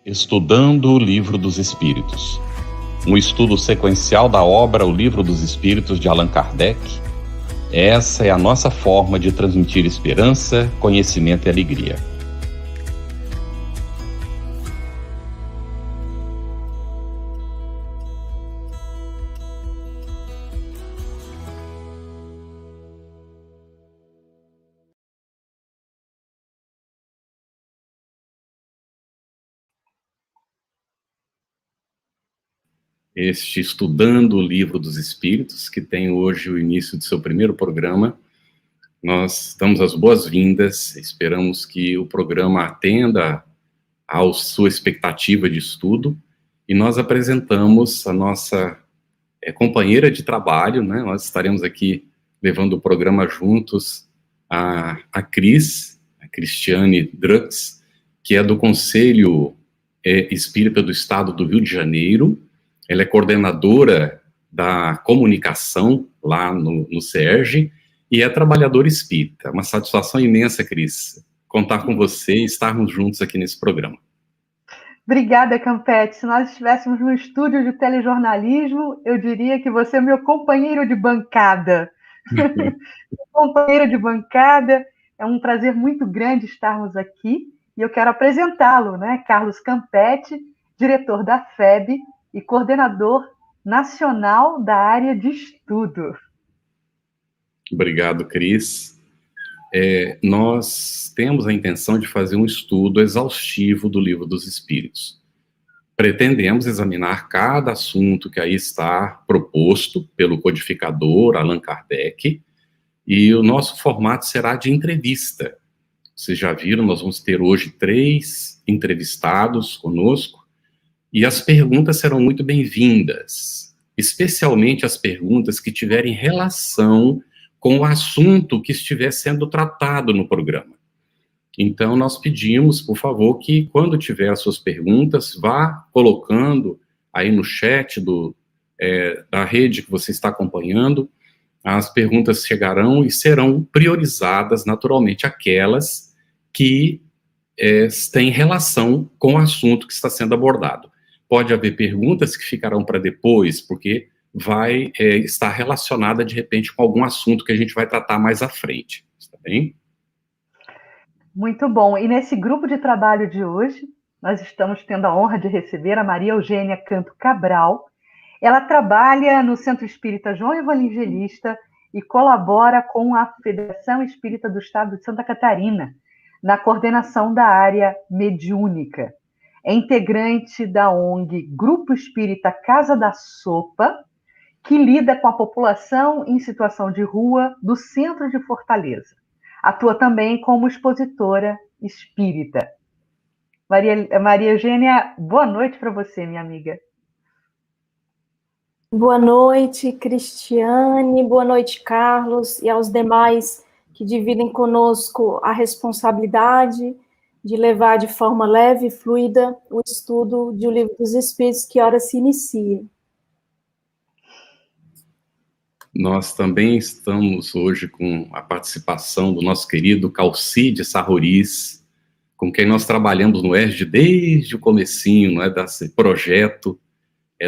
Estudando o Livro dos Espíritos. Um estudo sequencial da obra O Livro dos Espíritos de Allan Kardec. Essa é a nossa forma de transmitir esperança, conhecimento e alegria. Este Estudando o Livro dos Espíritos, que tem hoje o início de seu primeiro programa. Nós damos as boas-vindas, esperamos que o programa atenda à sua expectativa de estudo, e nós apresentamos a nossa companheira de trabalho, né? Nós estaremos aqui levando o programa juntos, a Cristiane Drux, que é do Conselho Espírita do Estado do Rio de Janeiro. Ela é coordenadora da comunicação lá no CERJ e é trabalhadora espírita. Uma satisfação imensa, Cris, contar com você e estarmos juntos aqui nesse programa. Obrigada, Campete. Se nós estivéssemos no estúdio de telejornalismo, eu diria que você é meu companheiro de bancada. Companheiro de bancada, é um prazer muito grande estarmos aqui e eu quero apresentá-lo, né? Carlos Campete, diretor da FEB e coordenador nacional da área de estudo. Obrigado, Cris. Nós temos a intenção de fazer um estudo exaustivo do Livro dos Espíritos. Pretendemos examinar cada assunto que aí está proposto pelo codificador Allan Kardec, e o nosso formato será de entrevista. Vocês já viram, nós vamos ter hoje 3 entrevistados conosco, e as perguntas serão muito bem-vindas, especialmente as perguntas que tiverem relação com o assunto que estiver sendo tratado no programa. Então, nós pedimos, por favor, que quando tiver as suas perguntas, vá colocando aí no chat da rede que você está acompanhando. As perguntas chegarão e serão priorizadas, naturalmente, aquelas que têm relação com o assunto que está sendo abordado. Pode haver perguntas que ficarão para depois, porque vai estar relacionada, de repente, com algum assunto que a gente vai tratar mais à frente. Está bem? Muito bom. E nesse grupo de trabalho de hoje, nós estamos tendo a honra de receber a Maria Eugênia Canto Cabral. Ela trabalha no Centro Espírita João Evangelista e colabora com a Federação Espírita do Estado de Santa Catarina, na coordenação da área mediúnica. É integrante da ONG Grupo Espírita Casa da Sopa, que lida com a população em situação de rua do centro de Fortaleza. Atua também como expositora espírita. Maria Eugênia, boa noite para você, minha amiga. Boa noite, Cristiane, boa noite, Carlos, e aos demais que dividem conosco a responsabilidade de levar de forma leve e fluida o estudo de O Livro dos Espíritos, que ora se inicia. Nós também estamos hoje com a participação do nosso querido Calcide Sarroris, com quem nós trabalhamos no ESD desde o comecinho, não é, desse projeto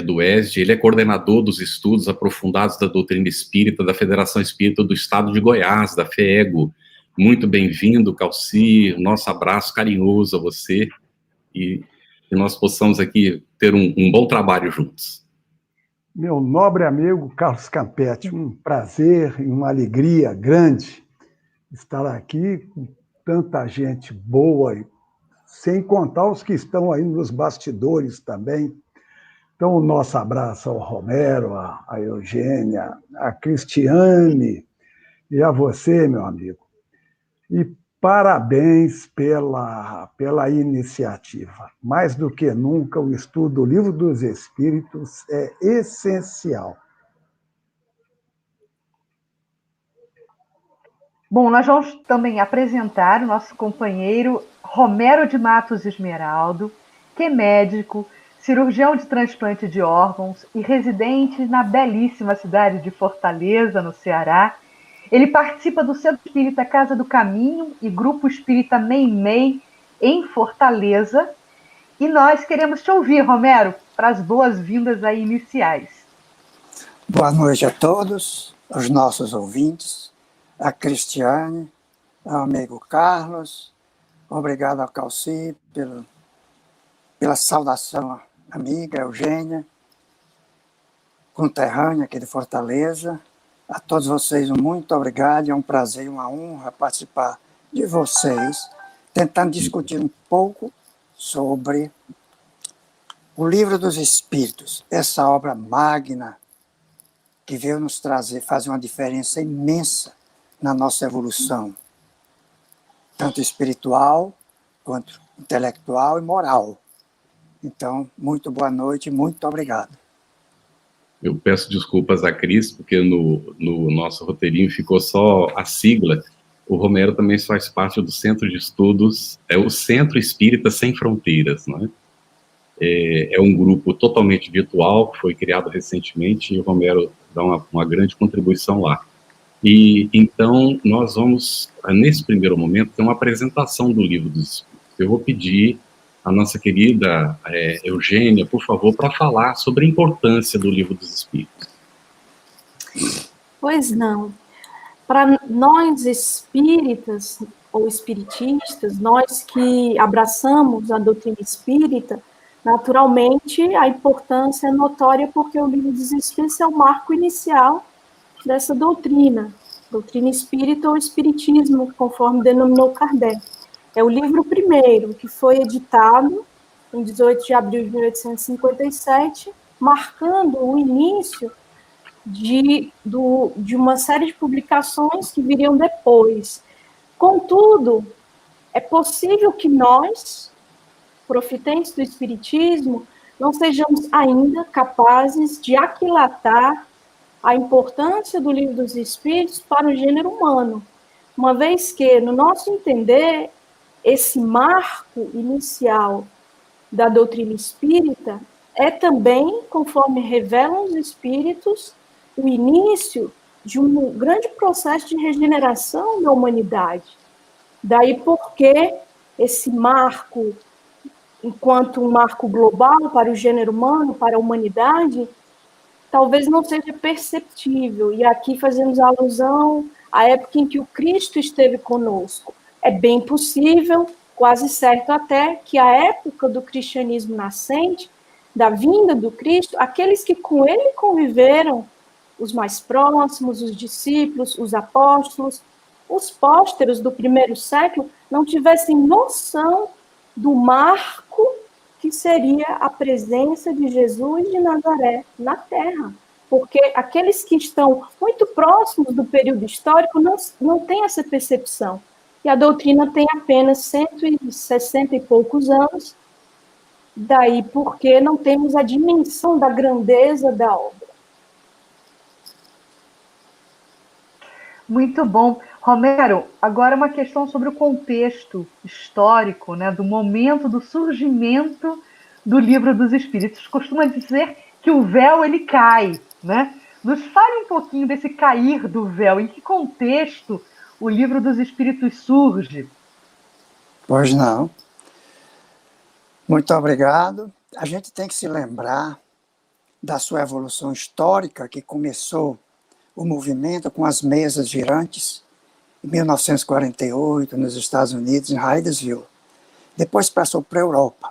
do ESD. Ele é coordenador dos estudos aprofundados da doutrina espírita da Federação Espírita do Estado de Goiás, da FEEGO. Muito bem-vindo, Calci, nosso abraço carinhoso a você, e que nós possamos aqui ter um bom trabalho juntos. Meu nobre amigo Carlos Campete, um prazer e uma alegria grande estar aqui com tanta gente boa, sem contar os que estão aí nos bastidores também. Então, o nosso abraço ao Romero, a Eugênia, a Cristiane e a você, meu amigo. E parabéns pela iniciativa. Mais do que nunca, o estudo do Livro dos Espíritos é essencial. Bom, nós vamos também apresentar o nosso companheiro Romero de Matos Esmeraldo, que é médico, cirurgião de transplante de órgãos e residente na belíssima cidade de Fortaleza, no Ceará. Ele participa do Centro Espírita Casa do Caminho e Grupo Espírita Meimei, em Fortaleza, E nós queremos te ouvir, Romero, para as boas-vindas aí iniciais. Boa noite a todos, os nossos ouvintes, a Cristiane, ao amigo Carlos, obrigado ao Calci pela saudação amiga Eugênia, conterrânea aqui de Fortaleza. A todos vocês, muito obrigado, é um prazer e uma honra participar de vocês, tentando discutir um pouco sobre o Livro dos Espíritos, essa obra magna que veio nos fazer uma diferença imensa na nossa evolução, tanto espiritual, quanto intelectual e moral. Então, muito boa noite, muito obrigado. Eu peço desculpas a Cris, porque no nosso roteirinho ficou só a sigla. O Romero também faz parte do Centro de Estudos, é o Centro Espírita Sem Fronteiras, não é? É um grupo totalmente virtual, que foi criado recentemente, e o Romero dá uma grande contribuição lá. E então nós vamos, nesse primeiro momento, ter uma apresentação do Livro dos Espíritos. Eu vou pedir a nossa querida Eugênia, por favor, para falar sobre a importância do Livro dos Espíritos. Pois não. Para nós espíritas ou espiritistas, nós que abraçamos a doutrina espírita, naturalmente a importância é notória porque o Livro dos Espíritos é o marco inicial dessa doutrina espírita ou espiritismo, conforme denominou Kardec. É o livro primeiro, que foi editado em 18 de abril de 1857, marcando o início de uma série de publicações que viriam depois. Contudo, é possível que nós, profitentes do espiritismo, não sejamos ainda capazes de aquilatar a importância do Livro dos Espíritos para o gênero humano, uma vez que, no nosso entender, esse marco inicial da doutrina espírita é também, conforme revelam os espíritos, o início de um grande processo de regeneração da humanidade. Daí porque esse marco, enquanto um marco global para o gênero humano, para a humanidade, talvez não seja perceptível. E aqui fazemos alusão à época em que o Cristo esteve conosco. É bem possível, quase certo até, que a época do cristianismo nascente, da vinda do Cristo, aqueles que com ele conviveram, os mais próximos, os discípulos, os apóstolos, os pósteros do primeiro século, não tivessem noção do marco que seria a presença de Jesus de Nazaré na Terra. Porque aqueles que estão muito próximos do período histórico não têm essa percepção. E a doutrina tem apenas 160 e poucos anos, daí porque não temos a dimensão da grandeza da obra. Muito bom. Romero, agora uma questão sobre o contexto histórico, né, do momento do surgimento do Livro dos Espíritos. Costuma dizer que o véu ele cai, né? Nos fale um pouquinho desse cair do véu. Em que contexto o Livro dos Espíritos surge? Pois não. Muito obrigado. A gente tem que se lembrar da sua evolução histórica, que começou o movimento com as mesas girantes, em 1948, nos Estados Unidos, em Hydesville. Depois passou para a Europa.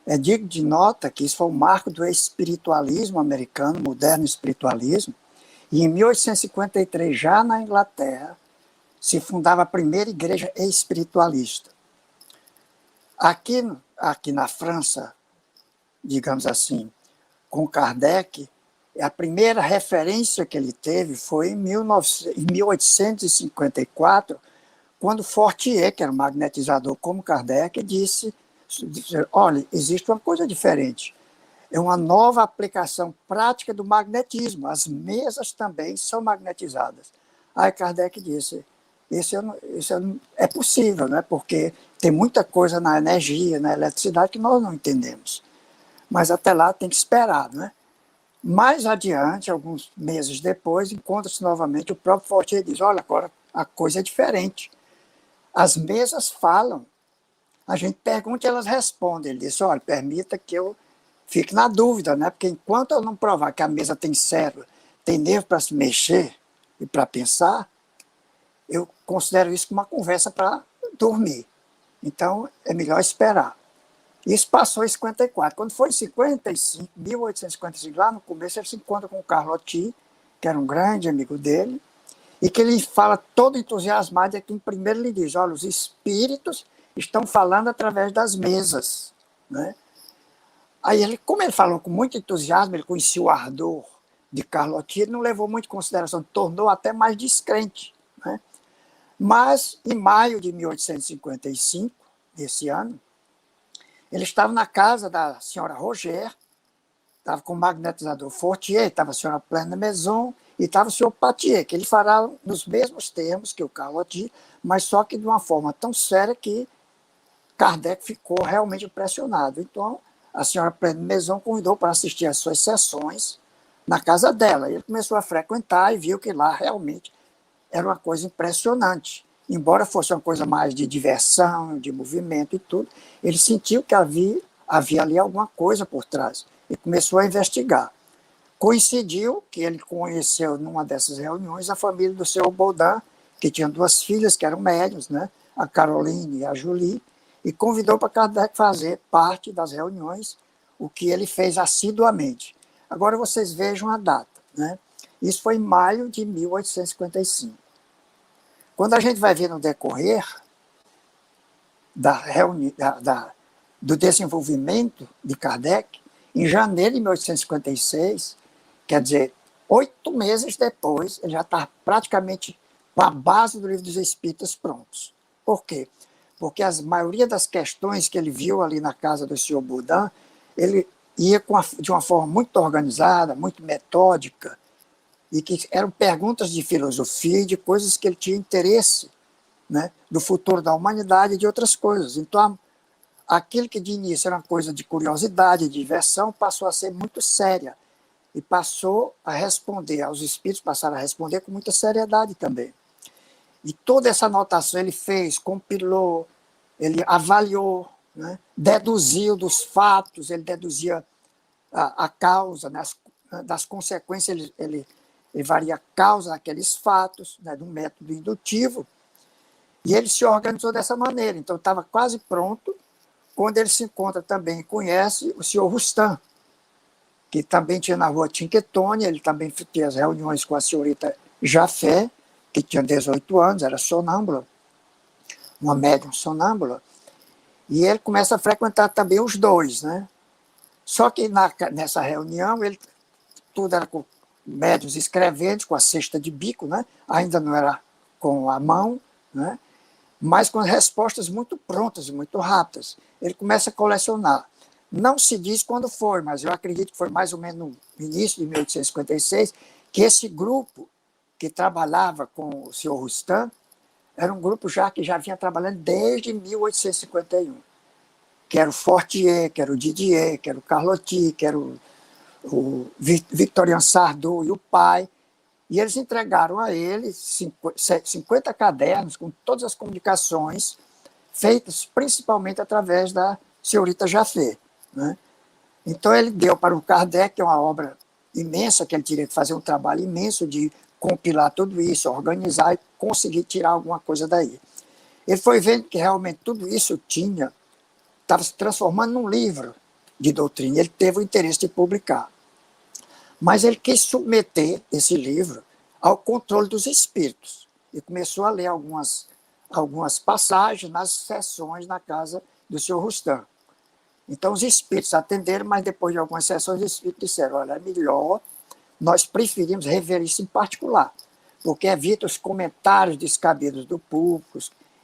É digno de nota que isso foi o marco do espiritualismo americano, moderno espiritualismo, e em 1853, já na Inglaterra, se fundava a primeira igreja espiritualista. Aqui na França, digamos assim, com Kardec, a primeira referência que ele teve foi em 1854, quando Fortier, que era um magnetizador como Kardec, disse, olha, existe uma coisa diferente. É uma nova aplicação prática do magnetismo. As mesas também são magnetizadas. Aí Kardec disse, isso é possível, né? Porque tem muita coisa na energia, na eletricidade que nós não entendemos. Mas até lá tem que esperar, né? Mais adiante, alguns meses depois, encontra-se novamente o próprio Fortier e diz, olha, agora a coisa é diferente. As mesas falam. A gente pergunta e elas respondem. Ele disse, olha, permita que eu fique na dúvida, né? Porque enquanto eu não provar que a mesa tem célula, tem nervo para se mexer e para pensar, eu considero isso como uma conversa para dormir. Então, é melhor esperar. Isso passou em 54. Quando foi em 55, 1855, lá no começo, ele se encontra com o Carlotti, que era um grande amigo dele, e que ele fala todo entusiasmado, e aqui em primeiro ele diz, olha, os espíritos estão falando através das mesas, né? Aí, ele, como ele falou com muito entusiasmo, ele conhecia o ardor de Carlotti, ele não levou muito em consideração, tornou até mais descrente, né? Mas, em maio de 1855, desse ano, ele estava na casa da senhora Roger, estava com o magnetizador Fortier, estava a senhora Plena Maison e estava o senhor Patier, que ele fará nos mesmos termos que o Carlotti, mas só que de uma forma tão séria que Kardec ficou realmente impressionado. Então, a senhora Plena Maison convidou para assistir às suas sessões na casa dela. Ele começou a frequentar e viu que lá realmente era uma coisa impressionante. Embora fosse uma coisa mais de diversão, de movimento e tudo, ele sentiu que havia ali alguma coisa por trás e começou a investigar. Coincidiu que ele conheceu, numa dessas reuniões, a família do seu Baudin, que tinha duas filhas que eram médiuns, né? A Caroline e a Julie, e convidou para Kardec fazer parte das reuniões, o que ele fez assiduamente. Agora vocês vejam a data, né? Isso foi em maio de 1855. Quando a gente vai ver no decorrer do desenvolvimento de Kardec, em janeiro de 1856, quer dizer, 8 meses depois, ele já está praticamente com a base do Livro dos Espíritos prontos. Por quê? Porque a maioria das questões que ele viu ali na casa do senhor Baudin, ele ia de uma forma muito organizada, muito metódica, e que eram perguntas de filosofia e de coisas que ele tinha interesse, né, do futuro da humanidade e de outras coisas. Então, aquilo que de início era uma coisa de curiosidade, de diversão, passou a ser muito séria e passou a responder, aos espíritos passaram a responder com muita seriedade também. E toda essa anotação ele fez, compilou, ele avaliou, né, deduziu dos fatos, ele deduzia a causa, né, das consequências, ele varia a causa daqueles fatos, né, do método indutivo, e ele se organizou dessa maneira. Então, estava quase pronto, quando ele se encontra também e conhece o senhor Roustan, que também tinha na rua Tinquetone, ele também tinha as reuniões com a senhorita Jafé, que tinha 18 anos, era sonâmbula, uma médium sonâmbula, e ele começa a frequentar também os dois, né? Só que nessa reunião, tudo era com médiuns escreventes, com a cesta de bico, né? Ainda não era com a mão, né? Mas com respostas muito prontas e muito rápidas. Ele começa a colecionar. Não se diz quando foi, mas eu acredito que foi mais ou menos no início de 1856, que esse grupo que trabalhava com o senhor Roustan era um grupo que já vinha trabalhando desde 1851, que era o Fortier, que era o Didier, que era o Carlotti, que era o Victorien Sardou e o pai, e eles entregaram a ele 50 cadernos com todas as comunicações feitas principalmente através da senhorita Jafé, né? Então ele deu para o Kardec, que é uma obra imensa, que ele teria que fazer um trabalho imenso de compilar tudo isso, organizar e conseguir tirar alguma coisa daí. Ele foi vendo que realmente tudo isso estava se transformando num livro de doutrina, ele teve o interesse de publicar. Mas ele quis submeter esse livro ao controle dos espíritos e começou a ler algumas passagens nas sessões na casa do senhor Roustan. Então os espíritos atenderam, mas depois de algumas sessões os espíritos disseram, olha, é melhor, nós preferimos rever isso em particular, porque evita os comentários descabidos do público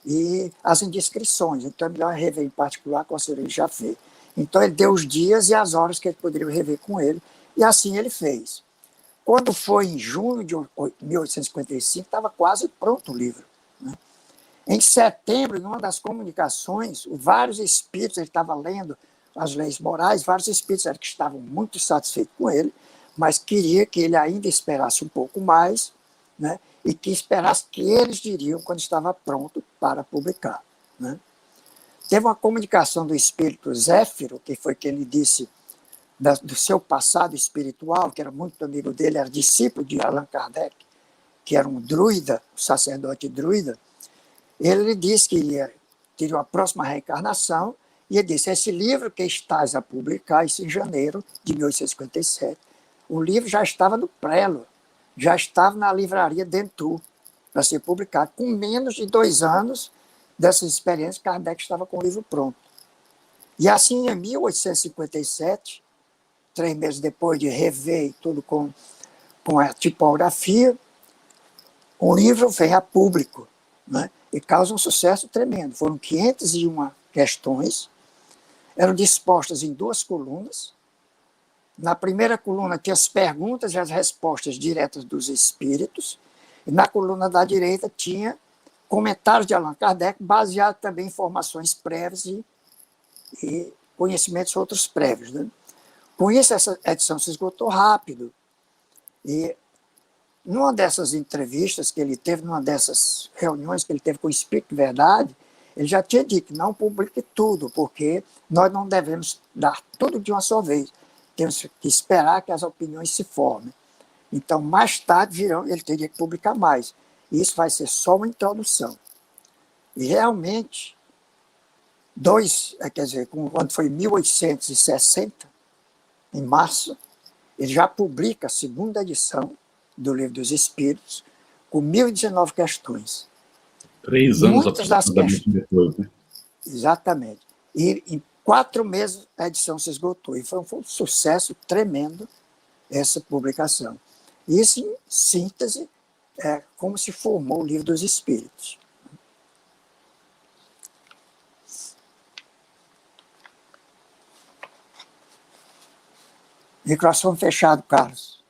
e as indiscrições. Então é melhor rever em particular com a senhora Jafé. Então ele deu os dias e as horas que ele poderia rever com ele, e assim ele fez. Quando foi em junho de 1855, estava quase pronto o livro, né? Em setembro, numa das comunicações, vários espíritos, ele estava lendo as leis morais, vários espíritos que estavam muito satisfeitos com ele, mas queria que ele ainda esperasse um pouco mais, né? E que esperasse que eles diriam quando estava pronto para publicar, né? teve uma comunicação do espírito Zéfiro, que foi quem lhe disse do seu passado espiritual, que era muito amigo dele, era discípulo de Allan Kardec, que era um druida, um sacerdote druida. Ele lhe disse que teria uma próxima reencarnação, e ele disse: esse livro que estás a publicar, isso em janeiro de 1857, o livro já estava no prelo, já estava na livraria Dentu, para ser publicado. Com menos de 2 anos dessas experiências, Kardec estava com o livro pronto. E assim, em 1857, 3 meses depois de rever e tudo com a tipografia, o livro veio a público, né? E causa um sucesso tremendo. Foram 501 questões, eram dispostas em 2 colunas. Na primeira coluna tinha as perguntas e as respostas diretas dos espíritos, e na coluna da direita tinha comentários de Allan Kardec, baseado também em informações prévias e conhecimentos outros prévios, né? Com isso, essa edição se esgotou rápido. E numa dessas entrevistas que ele teve, numa dessas reuniões que ele teve com o Espírito de Verdade, ele já tinha dito que não publique tudo, porque nós não devemos dar tudo de uma só vez. Temos que esperar que as opiniões se formem. Então, mais tarde, ele teria que publicar mais. E isso vai ser só uma introdução. E realmente, quando foi em 1860, em março, ele já publica a 2ª edição do Livro dos Espíritos, com 1019 questões. 3 anos Muitas das questões. Depois, né? Exatamente. E em 4 meses a edição se esgotou. E foi um sucesso tremendo essa publicação. Isso, em síntese, é como se formou o Livro dos Espíritos. Microfone fechado, Carlos.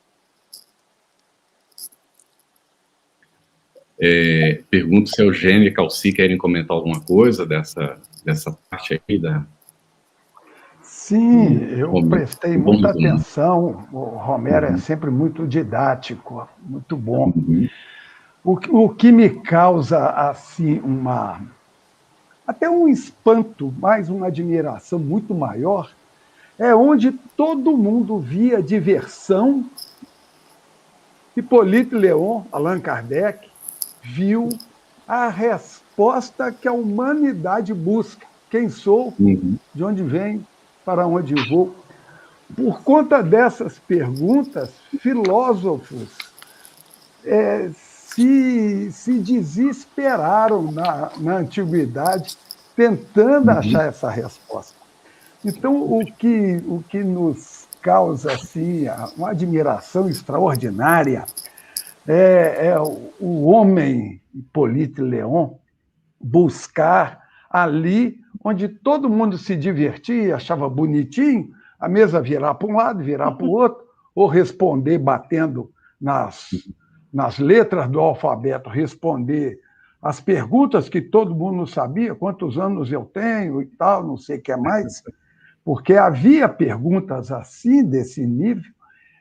Pergunto se a Eugênia e Calci querem comentar alguma coisa dessa parte aí da... Sim, eu prestei muita atenção. O Romero é sempre muito didático, muito bom. O que me causa assim até um espanto, mais uma admiração muito maior, é onde todo mundo via diversão. Hippolyte Léon, Allan Kardec, viu a resposta que a humanidade busca. Quem sou, de onde venho, para onde vou. Por conta dessas perguntas, filósofos se desesperaram na antiguidade tentando achar essa resposta. Então, o que nos causa assim, uma admiração extraordinária é o homem Hippolyte Léon buscar ali onde todo mundo se divertia, achava bonitinho, a mesa virar para um lado, virar para o outro, ou responder batendo nas letras do alfabeto, responder as perguntas que todo mundo sabia, quantos anos eu tenho e tal, não sei o que mais, porque havia perguntas assim, desse nível,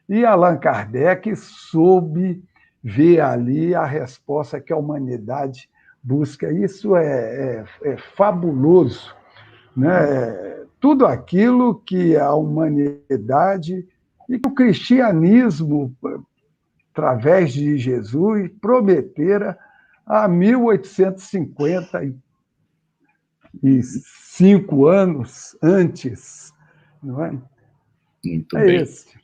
e Allan Kardec soube ver ali a resposta que a humanidade busca. Isso é fabuloso, né? Tudo aquilo que a humanidade e que o cristianismo, através de Jesus, prometera há 1855 anos antes. Não é? Muito bem. Esse.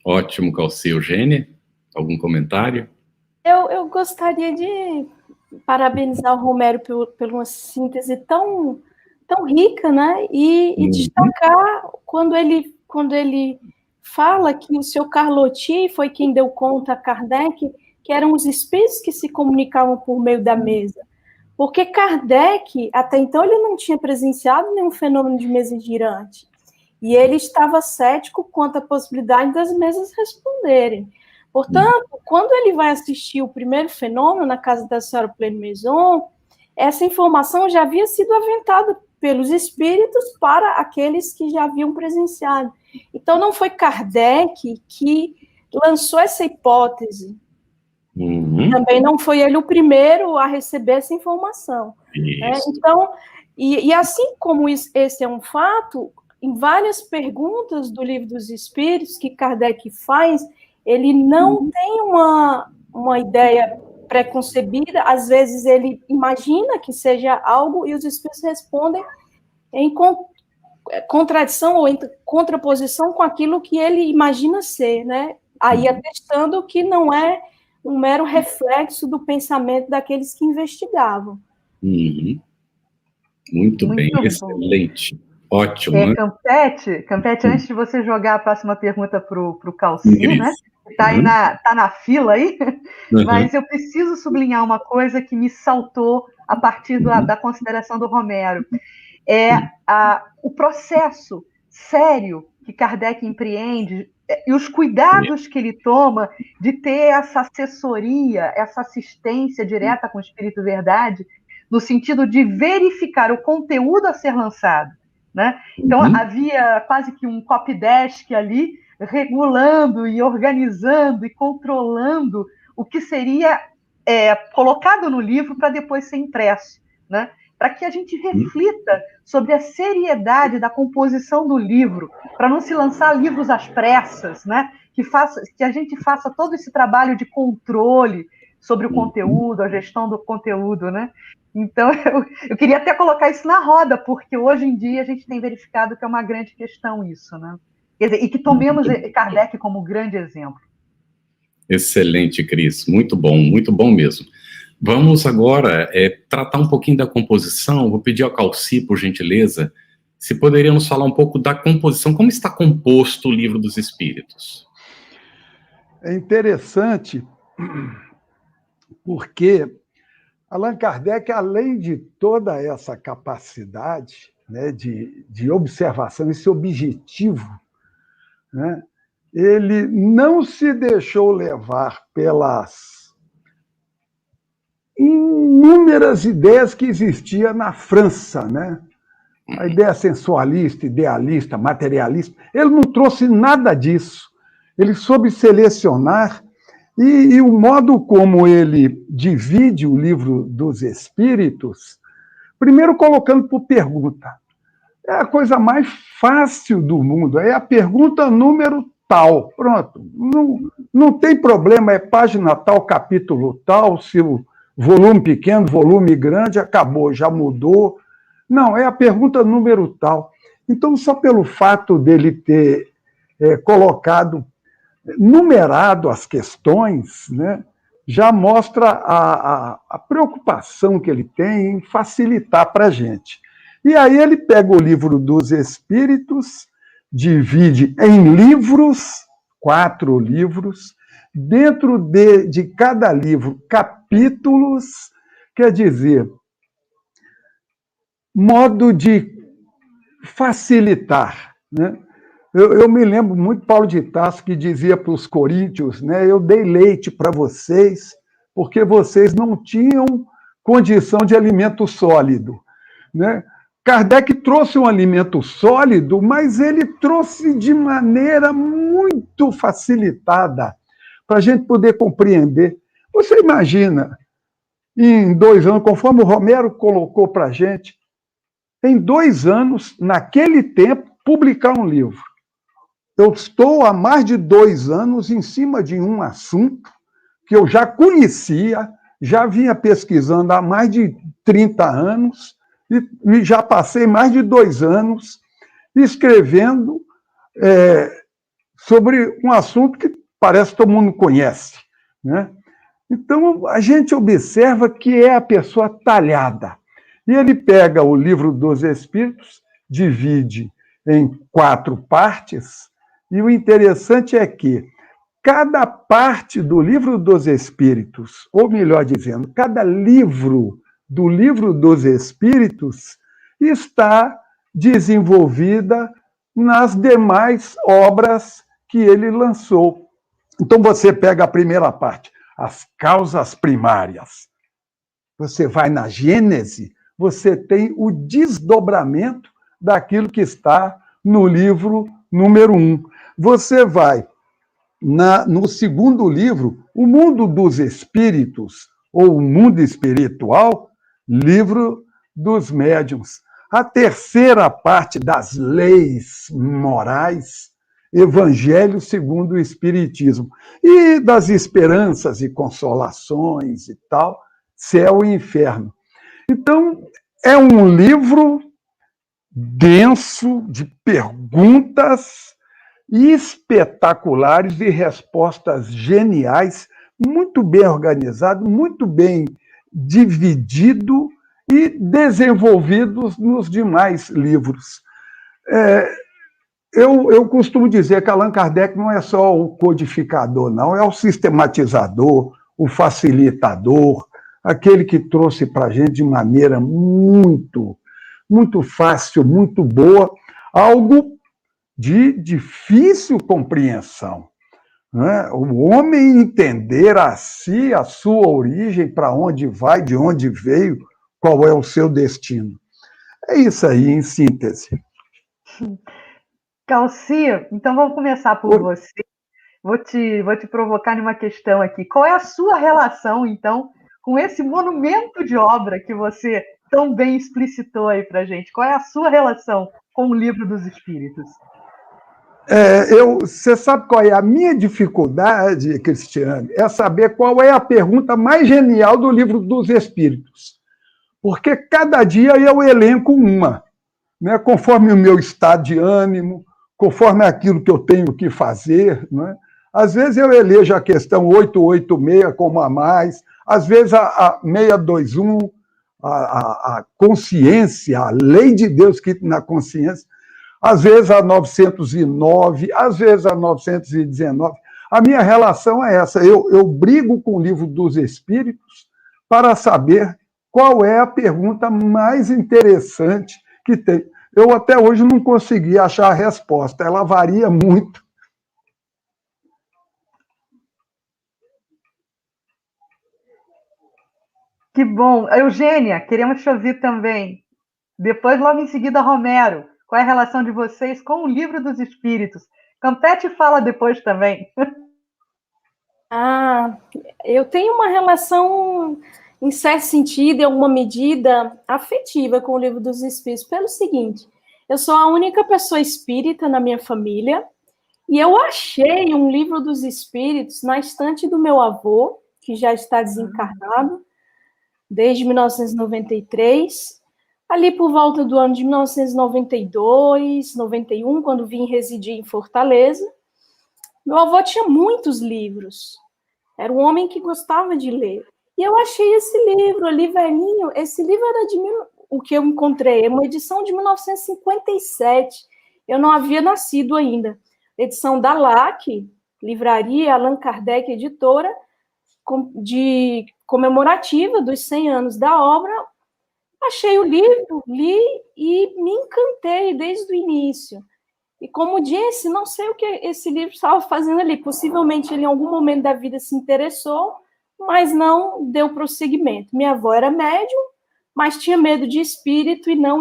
Ótimo, Calci. Eugênia, algum comentário? Eu gostaria de parabenizar o Romero por uma síntese tão rica, né? E destacar quando ele fala que o seu Carlotti foi quem deu conta a Kardec, que eram os espíritos que se comunicavam por meio da mesa. Porque Kardec, até então, ele não tinha presenciado nenhum fenômeno de mesa girante. E ele estava cético quanto à possibilidade das mesas responderem. Portanto, quando ele vai assistir o primeiro fenômeno na casa da senhora Pleine Maison, essa informação já havia sido aventada pelos espíritos para aqueles que já haviam presenciado. Então, não foi Kardec que lançou essa hipótese. Também não foi ele o primeiro a receber essa informação. Então, E assim como esse é um fato, em várias perguntas do Livro dos Espíritos que Kardec faz, ele não tem uma ideia preconcebida, às vezes ele imagina que seja algo e os Espíritos respondem em contradição ou em contraposição com aquilo que ele imagina ser, né? Aí atestando que não é um mero reflexo do pensamento daqueles que investigavam. Uhum. Muito bem, bom. excelente. Ótimo. Campete, antes de você jogar a próxima pergunta para o Calci, né? Está aí tá na fila aí, mas eu preciso sublinhar uma coisa que me saltou a partir da consideração do Romero. O processo sério que Kardec empreende e os cuidados que ele toma de ter essa assessoria, essa assistência direta com o Espírito Verdade, no sentido de verificar o conteúdo a ser lançado, né? Então, havia quase que um copydesk ali, regulando e organizando e controlando o que seria colocado no livro para depois ser impresso, né? Para que a gente reflita sobre a seriedade da composição do livro, para não se lançar livros às pressas, né? Que a gente faça todo esse trabalho de controle sobre o conteúdo, a gestão do conteúdo, né? Então, eu queria até colocar isso na roda, porque hoje em dia a gente tem verificado que é uma grande questão isso, né? Quer dizer, e que tomemos Kardec como grande exemplo. Excelente, Cris. Muito bom mesmo. Vamos agora tratar um pouquinho da composição. Vou pedir ao Calci, por gentileza, se poderíamos falar um pouco da composição, como está composto o Livro dos Espíritos. É interessante, porque Allan Kardec, além de toda essa capacidade, né, de observação, esse objetivo, né, ele não se deixou levar pelas inúmeras ideias que existiam na França, né? A ideia sensualista, idealista, materialista. Ele não trouxe nada disso. Ele soube selecionar, e o modo como ele divide o Livro dos Espíritos, primeiro colocando por pergunta. É a coisa mais fácil do mundo, é a pergunta número tal. Pronto, não tem problema, é página tal, capítulo tal, se o volume pequeno, volume grande, acabou, já mudou. Não, é a pergunta número tal. Então, só pelo fato dele ter colocado, numerado as questões, né, já mostra a preocupação que ele tem em facilitar para a gente. E aí ele pega o Livro dos Espíritos, divide em livros, 4 livros, dentro de cada livro, capítulos, quer dizer, modo de facilitar, né? Eu me lembro muito Paulo de Tarso, que dizia para os coríntios, né, eu dei leite para vocês porque vocês não tinham condição de alimento sólido, né? Kardec trouxe um alimento sólido, mas ele trouxe de maneira muito facilitada, para a gente poder compreender. Você imagina, em 2 anos, conforme o Romero colocou para a gente, em 2 anos, naquele tempo, publicar um livro. Eu estou há mais de 2 anos em cima de um assunto que eu já conhecia, já vinha pesquisando há mais de 30 anos, e já passei mais de 2 anos escrevendo sobre um assunto que parece que todo mundo conhece, né? Então, a gente observa que é a pessoa talhada. E ele pega o Livro dos Espíritos, divide em 4 partes, e o interessante é que cada parte do Livro dos Espíritos, ou melhor dizendo, cada livro do Livro dos Espíritos está desenvolvida nas demais obras que ele lançou. Então, você pega a primeira parte, as causas primárias. Você vai na Gênese, você tem o desdobramento daquilo que está no livro número 1. Você vai no segundo livro, O Mundo dos Espíritos, ou O Mundo Espiritual, Livro dos Médiuns. a terceira parte das leis morais, Evangelho segundo o Espiritismo, e das esperanças e consolações e tal, Céu e Inferno. Então, é um livro denso de perguntas espetaculares e respostas geniais, muito bem organizado, muito bem dividido e desenvolvidos nos demais livros. Eu costumo dizer que Allan Kardec não é só o codificador, não, é o sistematizador, o facilitador, aquele que trouxe para a gente de maneira muito, muito fácil, muito boa, algo de difícil compreensão. Né? O homem entender a si, a sua origem, para onde vai, de onde veio, qual é o seu destino. É isso aí, em síntese. Calci, então vamos começar por você. Vou te provocar numa questão aqui. Qual é a sua relação, então, com esse monumento de obra que você tão bem explicitou aí para a gente? Qual é a sua relação com o Livro dos Espíritos? Você sabe qual é a minha dificuldade, Cristiane? É saber qual é a pergunta mais genial do Livro dos Espíritos. Porque cada dia eu elenco uma, né? Conforme o meu estado de ânimo, conforme aquilo que eu tenho que fazer. Né? Às vezes eu elejo a questão 886 como a mais, às vezes a 621, a consciência, a lei de Deus que na consciência, às vezes a 909, às vezes a 919. A minha relação é essa. Eu brigo com o Livro dos Espíritos para saber qual é a pergunta mais interessante que tem. Eu até hoje não consegui achar a resposta. Ela varia muito. Que bom. Eugênia, queremos te ouvir também. Depois, logo em seguida, Romero. Qual é a relação de vocês com o Livro dos Espíritos? Campete fala depois também. Eu tenho uma relação, em certo sentido, em alguma medida, afetiva com o Livro dos Espíritos, pelo seguinte: eu sou a única pessoa espírita na minha família, e eu achei um Livro dos Espíritos na estante do meu avô, que já está desencarnado, desde 1993, ali por volta do ano de 1992, 91, quando vim residir em Fortaleza. Meu avô tinha muitos livros, era um homem que gostava de ler. E eu achei esse livro ali, velhinho, esse livro era o que eu encontrei, é uma edição de 1957, eu não havia nascido ainda. Edição da LAC, Livraria Allan Kardec Editora, de comemorativa dos 100 anos da obra. Achei o livro, li e me encantei desde o início. E como disse, não sei o que esse livro estava fazendo ali. Possivelmente ele em algum momento da vida se interessou, mas não deu prosseguimento. Minha avó era médium, mas tinha medo de espírito e não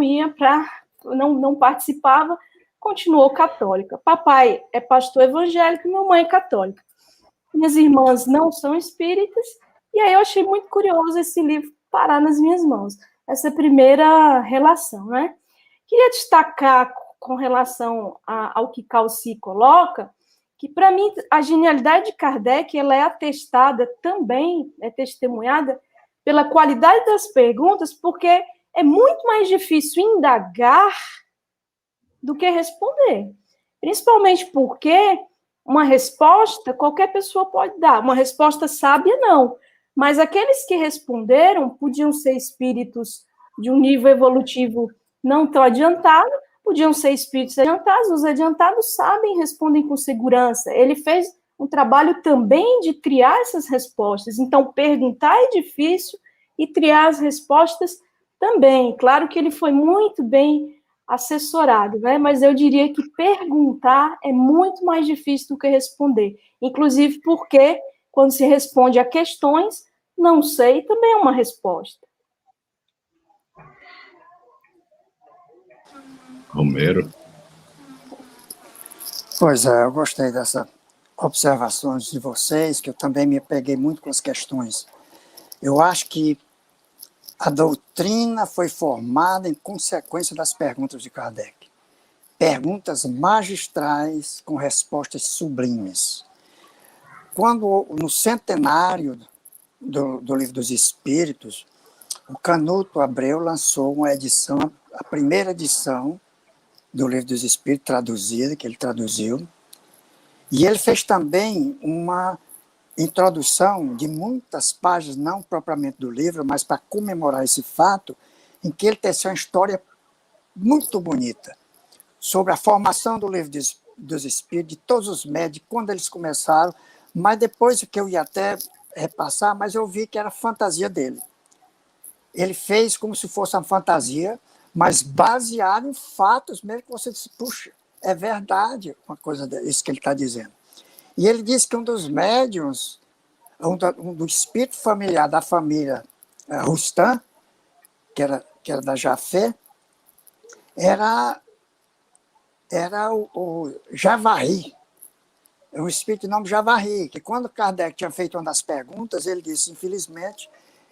não participava, continuou católica. Papai é pastor evangélico e minha mãe é católica. Minhas irmãs não são espíritas, e aí eu achei muito curioso esse livro parar nas minhas mãos. Essa primeira relação, né? Queria destacar, com relação ao que Calci coloca, que, para mim, a genialidade de Kardec ela é atestada também, é testemunhada pela qualidade das perguntas, porque é muito mais difícil indagar do que responder. Principalmente porque uma resposta qualquer pessoa pode dar, uma resposta sábia não. Mas aqueles que responderam podiam ser espíritos de um nível evolutivo não tão adiantado, podiam ser espíritos adiantados. Os adiantados sabem, respondem com segurança. Ele fez um trabalho também de triar essas respostas. Então, perguntar é difícil e triar as respostas também. Claro que ele foi muito bem assessorado, né? Mas eu diria que perguntar é muito mais difícil do que responder. Inclusive porque, quando se responde a questões, não sei também é uma resposta. Romero. Pois é, eu gostei dessas observações de vocês, que eu também me peguei muito com as questões. Eu acho que A doutrina foi formada em consequência das perguntas de Kardec. Perguntas magistrais com respostas sublimes. Quando, no centenário do Livro dos Espíritos, o Canuto Abreu lançou uma edição, a primeira edição do Livro dos Espíritos, traduzida, que ele traduziu, e ele fez também uma introdução de muitas páginas, não propriamente do livro, mas para comemorar esse fato, em que ele teceu uma história muito bonita sobre a formação do Livro dos Espíritos, de todos os médicos, quando eles começaram, mas depois que eu ia até repassar, mas eu vi que era fantasia dele. Ele fez como se fosse uma fantasia, mas baseado em fatos mesmo, que você disse, puxa, é verdade uma coisa isso que ele está dizendo. E ele disse que um dos médiuns, do espírito familiar da família Rustam, que era da Jafé, era o Javari, um espírito de nome Javari, que quando Kardec tinha feito uma das perguntas, ele disse, infelizmente,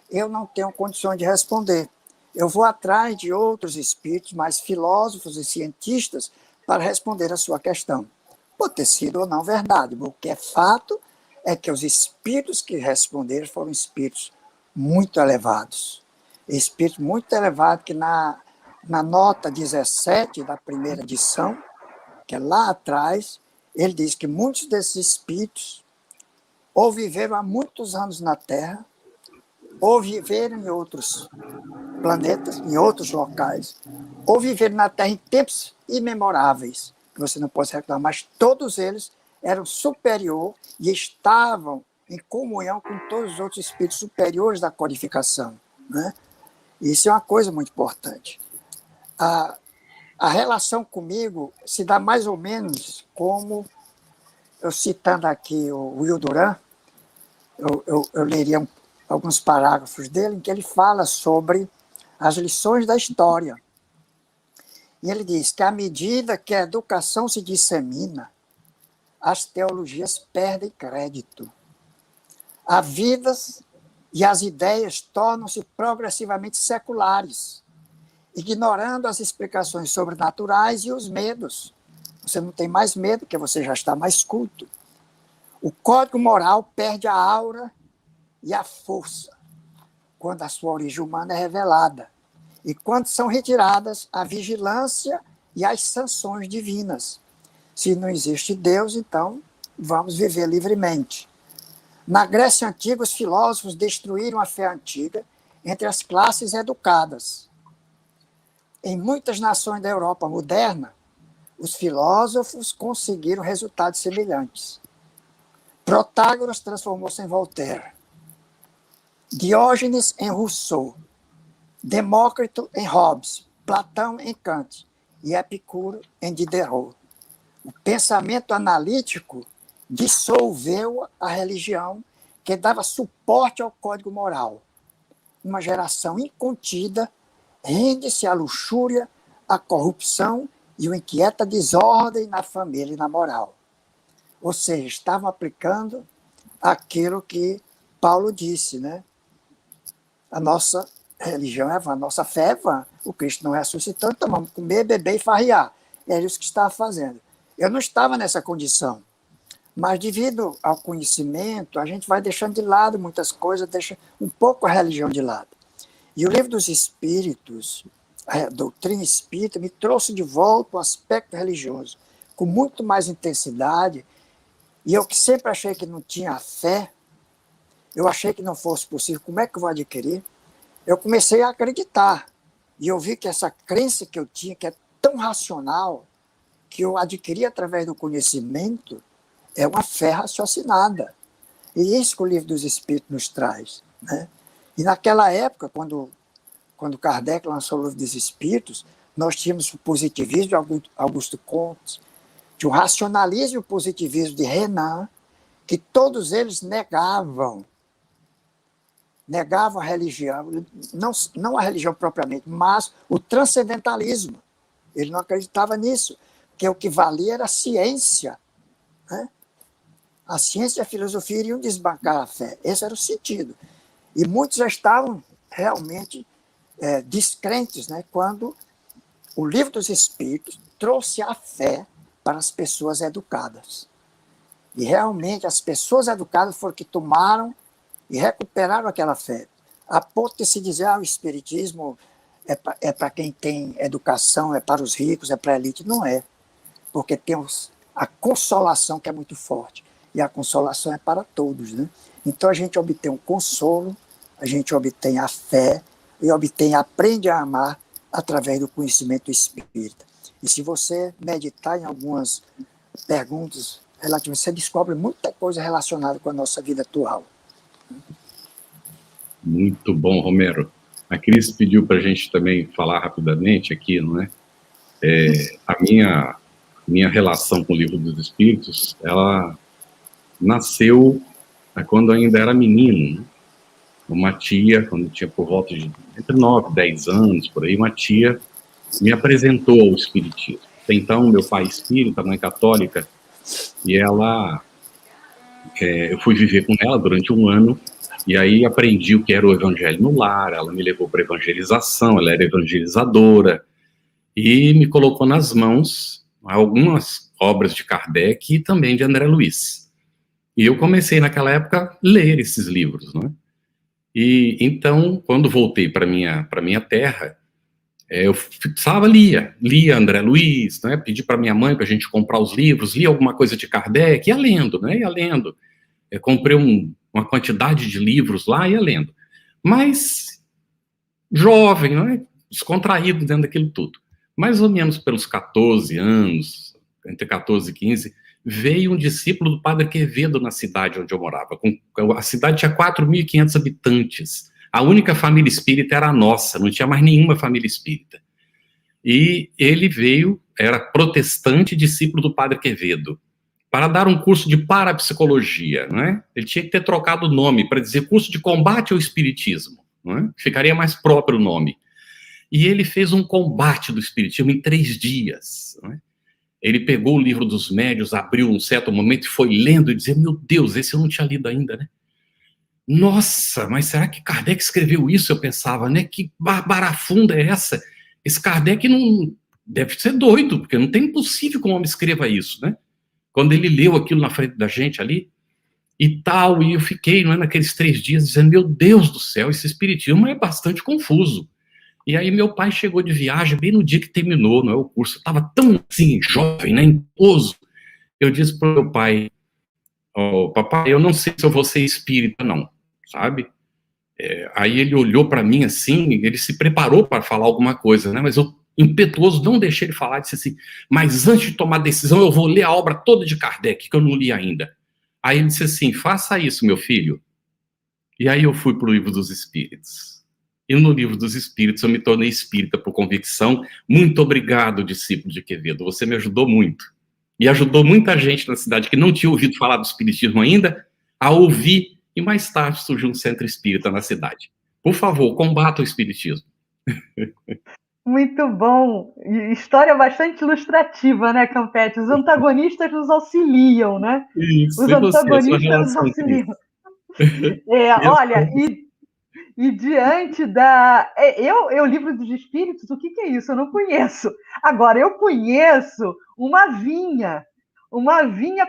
eu não tenho condições de responder. Eu vou atrás de outros espíritos, mais filósofos e cientistas, para responder a sua questão. Pode ter sido ou não verdade, o que é fato é que os espíritos que responderam foram espíritos muito elevados. Espíritos muito elevados que na nota 17 da primeira edição, que é lá atrás, ele diz que muitos desses espíritos ou viveram há muitos anos na Terra, ou viveram em outros planetas, em outros locais, ou viveram na Terra em tempos imemoráveis, que você não pode reclamar, mas todos eles eram superior e estavam em comunhão com todos os outros espíritos superiores da codificação, né? Isso é uma coisa muito importante. A relação comigo se dá mais ou menos como, eu citando aqui o Will Durant, eu leria alguns parágrafos dele, em que ele fala sobre as lições da história. E ele diz que à medida que a educação se dissemina, as teologias perdem crédito. As vidas e as ideias tornam-se progressivamente seculares, ignorando as explicações sobrenaturais e os medos. Você não tem mais medo, porque você já está mais culto. O código moral perde a aura e a força quando a sua origem humana é revelada e quando são retiradas a vigilância e as sanções divinas. Se não existe Deus, então vamos viver livremente. Na Grécia Antiga, os filósofos destruíram a fé antiga entre as classes educadas. Em muitas nações da Europa moderna, os filósofos conseguiram resultados semelhantes. Protágoras transformou-se em Voltaire, Diógenes em Rousseau, Demócrito em Hobbes, Platão em Kant e Epicuro em Diderot. O pensamento analítico dissolveu a religião que dava suporte ao código moral. Uma geração incontida rende-se à luxúria, à corrupção e uma inquieta desordem na família e na moral. Ou seja, estavam aplicando aquilo que Paulo disse, né? A nossa religião é vã, a nossa fé é vã. O Cristo não ressuscitou, então vamos comer, beber e farrear. Era isso que estava fazendo. Eu não estava nessa condição, mas devido ao conhecimento, a gente vai deixando de lado muitas coisas, deixa um pouco a religião de lado. E o Livro dos Espíritos, a doutrina espírita, me trouxe de volta o aspecto religioso, com muito mais intensidade, e eu que sempre achei que não tinha fé, eu achei que não fosse possível, como é que eu vou adquirir? Eu comecei a acreditar, e eu vi que essa crença que eu tinha, que é tão racional, que eu adquiri através do conhecimento, é uma fé raciocinada. E isso que o Livro dos Espíritos nos traz, né? E naquela época, quando Kardec lançou o Livro dos Espíritos, nós tínhamos o positivismo de Augusto Comte, tinha o racionalismo e o positivismo de Renan, que todos eles negavam a religião, não a religião propriamente, mas o transcendentalismo. Ele não acreditava nisso, porque o que valia era a ciência, né? A ciência e a filosofia iriam desbancar a fé. Esse era o sentido. E muitos já estavam realmente descrentes, né, quando o Livro dos Espíritos trouxe a fé para as pessoas educadas. E realmente as pessoas educadas foram que tomaram e recuperaram aquela fé. A ponto de se dizer, o Espiritismo é para quem tem educação, é para os ricos, é para a elite. Não é. Porque tem a consolação que é muito forte. E a consolação é para todos, né? Então a gente obtém um consolo, a gente obtém a fé e aprende a amar através do conhecimento espírita. E se você meditar em algumas perguntas relativas, você descobre muita coisa relacionada com a nossa vida atual. Muito bom, Romero. A Cris pediu para a gente também falar rapidamente aqui, não é? A minha relação com o Livro dos Espíritos, ela nasceu quando ainda era menino, né? Uma tia, quando tinha por volta de entre 9 e 10 anos, por aí, uma tia me apresentou ao Espiritismo. Então, meu pai espírita, mãe católica, e eu fui viver com ela durante um ano, e aí aprendi o que era o Evangelho no lar, ela me levou para evangelização, ela era evangelizadora, e me colocou nas mãos algumas obras de Kardec e também de André Luiz. E eu comecei, naquela época, a ler esses livros, não é? E então, quando voltei para minha terra, eu lia André Luiz, né? Pedi para minha mãe para a gente comprar os livros, lia alguma coisa de Kardec, ia lendo, né? Ia lendo. Eu comprei uma quantidade de livros lá, ia lendo. Mas jovem, não é? Descontraído dentro daquilo tudo. Mais ou menos pelos 14 anos, entre 14 e 15, veio um discípulo do Padre Quevedo na cidade onde eu morava. A cidade tinha 4.500 habitantes. A única família espírita era a nossa, não tinha mais nenhuma família espírita. E ele veio, era protestante, discípulo do Padre Quevedo, para dar um curso de parapsicologia, não é? Ele tinha que ter trocado o nome para dizer curso de combate ao espiritismo, não é? Ficaria mais próprio o nome. E ele fez um combate do espiritismo em 3 dias, não é? Ele pegou o Livro dos Médiuns, abriu um certo momento e foi lendo e dizia, meu Deus, esse eu não tinha lido ainda, né? Nossa, mas será que Kardec escreveu isso? Eu pensava, né? Que barafunda é essa? Esse Kardec não deve ser doido, porque não tem impossível que um homem escreva isso, né? Quando ele leu aquilo na frente da gente ali, e tal, e eu fiquei, não é, naqueles 3 dias dizendo, meu Deus do céu, esse espiritismo é bastante confuso. E aí meu pai chegou de viagem bem no dia que terminou, não é, o curso. Eu estava tão assim, jovem, né, imposo. Eu disse para o meu pai, papai, eu não sei se eu vou ser espírita, não, sabe? Aí ele olhou para mim assim, ele se preparou para falar alguma coisa, né? Mas eu, impetuoso, não deixei ele falar, disse assim, mas antes de tomar decisão, eu vou ler a obra toda de Kardec, que eu não li ainda. Aí ele disse assim, faça isso, meu filho. E aí eu fui para o Livro dos Espíritos. E no Livro dos Espíritos eu me tornei espírita por convicção. Muito obrigado, discípulo de Quevedo, você me ajudou muito. E ajudou muita gente na cidade que não tinha ouvido falar do espiritismo ainda, a ouvir, e mais tarde surgiu um centro espírita na cidade. Por favor, combata o espiritismo. Muito bom. E história bastante ilustrativa, né, Campetti? Os antagonistas nos auxiliam, né? Isso, Os e você, a sua antagonistas nos relação com auxiliam. isso? Olha, e diante da... Eu, Livro dos Espíritos, o que é isso? Eu não conheço. Agora, eu conheço uma vinha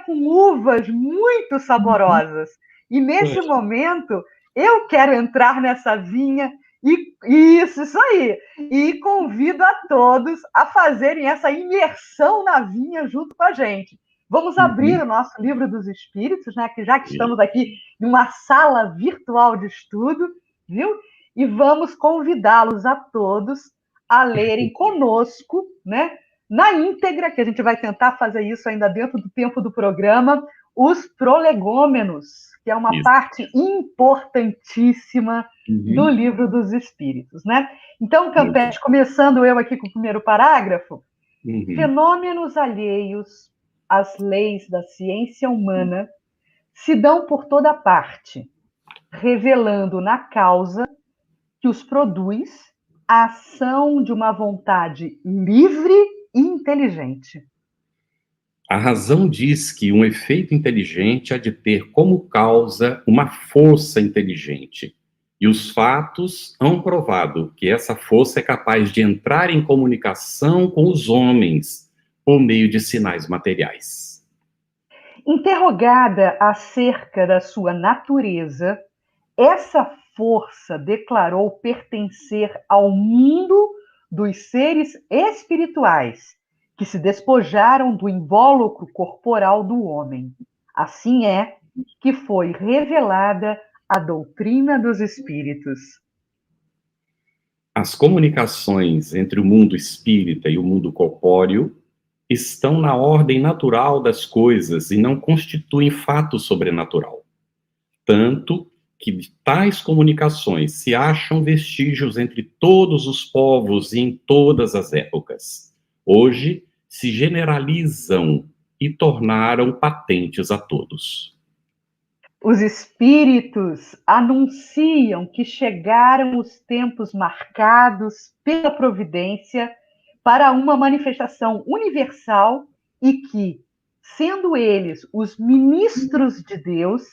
com uvas muito saborosas. E nesse momento, eu quero entrar nessa vinha isso aí. E convido a todos a fazerem essa imersão na vinha junto com a gente. Vamos abrir o nosso Livro dos Espíritos, né? Já que estamos aqui em uma sala virtual de estudo, viu? E vamos convidá-los a todos a lerem conosco, né? Na íntegra, que a gente vai tentar fazer isso ainda dentro do tempo do programa, os prolegômenos, que é uma parte importantíssima do Livro dos Espíritos, né? Então, Campetti, começando eu aqui com o primeiro parágrafo, fenômenos alheios às leis da ciência humana se dão por toda parte, revelando na causa que os produz a ação de uma vontade livre e inteligente. A razão diz que um efeito inteligente há de ter como causa uma força inteligente, E os fatos hão provado que essa força é capaz de entrar em comunicação com os homens por meio de sinais materiais. Interrogada acerca da sua natureza, essa força declarou pertencer ao mundo dos seres espirituais, que se despojaram do invólucro corporal do homem. Assim é que foi revelada a doutrina dos espíritos. As comunicações entre o mundo espírita e o mundo corpóreo estão na ordem natural das coisas e não constituem fato sobrenatural. Tanto que de tais comunicações se acham vestígios entre todos os povos e em todas as épocas. Hoje se generalizam e tornaram patentes a todos. Os espíritos anunciam que chegaram os tempos marcados pela providência para uma manifestação universal e que, sendo eles os ministros de Deus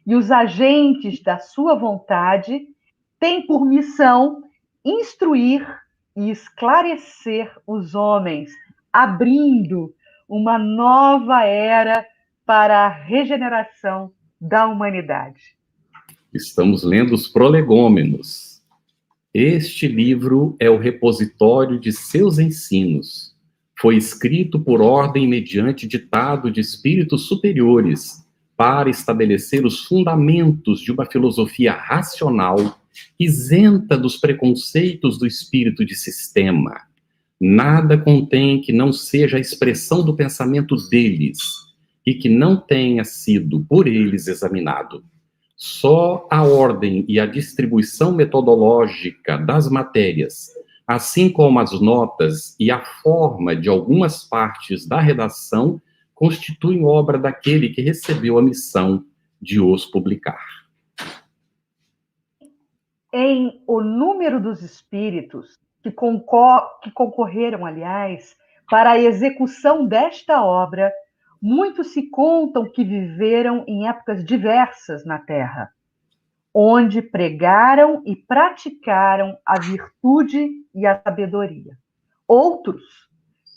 e os agentes da sua vontade, têm por missão instruir e esclarecer os homens, abrindo uma nova era para a regeneração da humanidade. Estamos lendo os Prolegômenos. Este livro é o repositório de seus ensinos. Foi escrito por ordem mediante ditado de espíritos superiores para estabelecer os fundamentos de uma filosofia racional, isenta dos preconceitos do espírito de sistema. Nada contém que não seja a expressão do pensamento deles e que não tenha sido por eles examinado. Só a ordem e a distribuição metodológica das matérias, assim como as notas e a forma de algumas partes da redação, constituem obra daquele que recebeu a missão de os publicar. Em O Número dos Espíritos, que concorreram, aliás, para a execução desta obra, muitos se contam que viveram em épocas diversas na Terra, onde pregaram e praticaram a virtude e a sabedoria. Outros,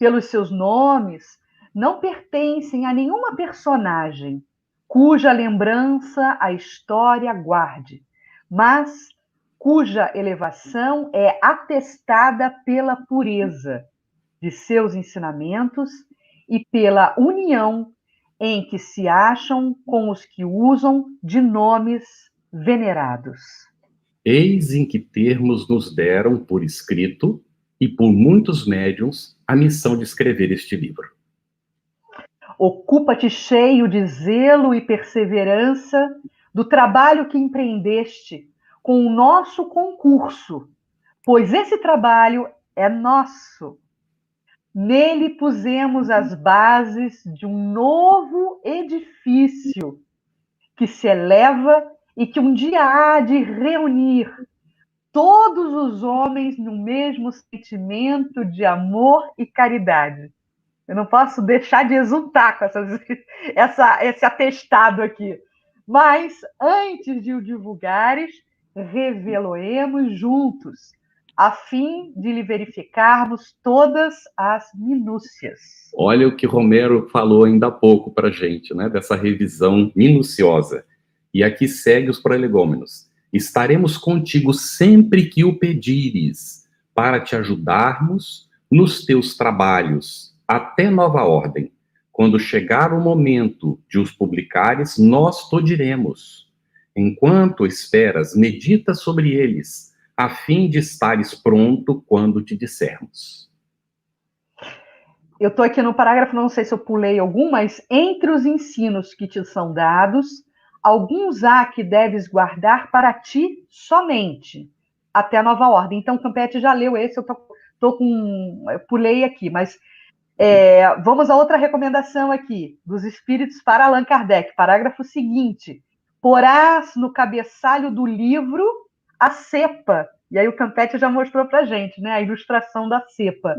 pelos seus nomes, não pertencem a nenhuma personagem cuja lembrança a história guarde, mas cuja elevação é atestada pela pureza de seus ensinamentos e pela união em que se acham com os que usam de nomes venerados. Eis em que termos nos deram por escrito e por muitos médiuns a missão de escrever este livro. Ocupa-te cheio de zelo e perseverança do trabalho que empreendeste com o nosso concurso, pois esse trabalho é nosso. Nele pusemos as bases de um novo edifício que se eleva e que um dia há de reunir todos os homens no mesmo sentimento de amor e caridade. Eu não posso deixar de exultar com esse atestado aqui. Mas, antes de o divulgares, revelo-emos juntos, a fim de lhe verificarmos todas as minúcias. Olha o que Romero falou ainda há pouco para a gente, né, dessa revisão minuciosa. E aqui segue os prolegômenos. Estaremos contigo sempre que o pedires, para te ajudarmos nos teus trabalhos, até nova ordem. Quando chegar o momento de os publicares, nós te diremos. Enquanto esperas, medita sobre eles, a fim de estares pronto quando te dissermos. Eu estou aqui no parágrafo, não sei se eu pulei algum, mas entre os ensinos que te são dados, alguns há que deves guardar para ti somente, até a nova ordem. Então, Campetti já leu esse, eu pulei aqui, mas vamos a outra recomendação aqui, dos espíritos para Allan Kardec, parágrafo seguinte. Porás no cabeçalho do livro a cepa, e aí o Campetti já mostrou para a gente, né, a ilustração da cepa,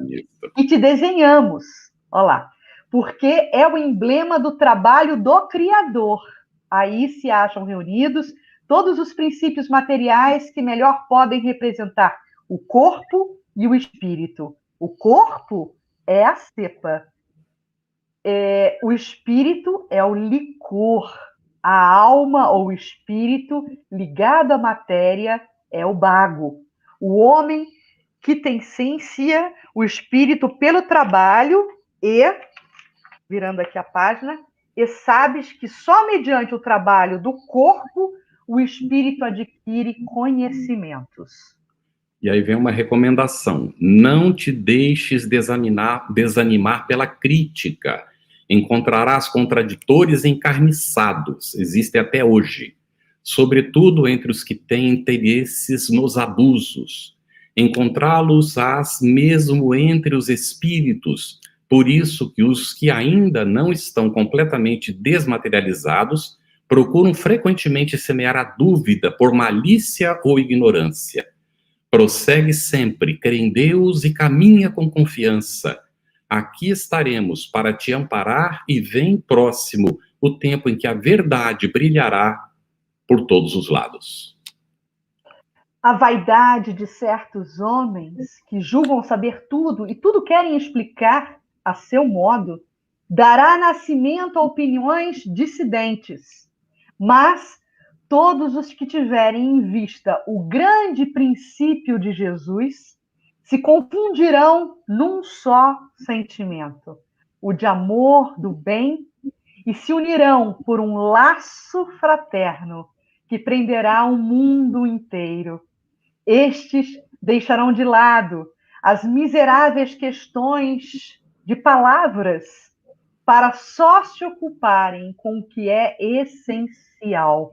e te desenhamos, olha lá, porque é o emblema do trabalho do Criador. Aí se acham reunidos todos os princípios materiais que melhor podem representar o corpo e o espírito. O corpo é a cepa, o espírito é o licor, a alma ou o espírito ligado à matéria é o bago. O homem que tem ciência, o espírito pelo trabalho e, virando aqui a página, e sabes que só mediante o trabalho do corpo o espírito adquire conhecimentos. E aí vem uma recomendação: não te deixes desanimar pela crítica. Encontrarás contraditores encarniçados, existem até hoje, sobretudo entre os que têm interesses nos abusos. Encontrá-los-ás mesmo entre os espíritos, por isso que os que ainda não estão completamente desmaterializados procuram frequentemente semear a dúvida por malícia ou ignorância. Prossegue sempre, crê em Deus e caminha com confiança. Aqui estaremos para te amparar e vem próximo o tempo em que a verdade brilhará por todos os lados. A vaidade de certos homens que julgam saber tudo e tudo querem explicar a seu modo, dará nascimento a opiniões dissidentes. Mas todos os que tiverem em vista o grande princípio de Jesus se confundirão num só sentimento, o de amor do bem, e se unirão por um laço fraterno que prenderá o mundo inteiro. Estes deixarão de lado as miseráveis questões de palavras para só se ocuparem com o que é essencial.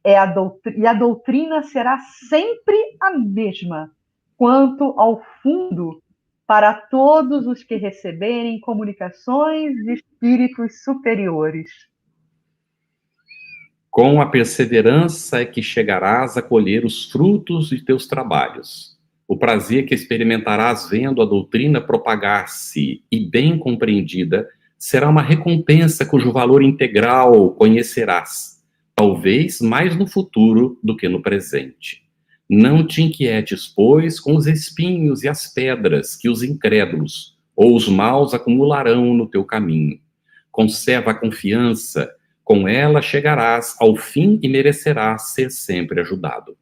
E a doutrina será sempre a mesma, quanto ao fundo, para todos os que receberem comunicações de espíritos superiores. Com a perseverança é que chegarás a colher os frutos de teus trabalhos. O prazer que experimentarás vendo a doutrina propagar-se e bem compreendida será uma recompensa cujo valor integral conhecerás, talvez mais no futuro do que no presente. Não te inquietes, pois, com os espinhos e as pedras que os incrédulos ou os maus acumularão no teu caminho. Conserva a confiança, com ela chegarás ao fim e merecerás ser sempre ajudado.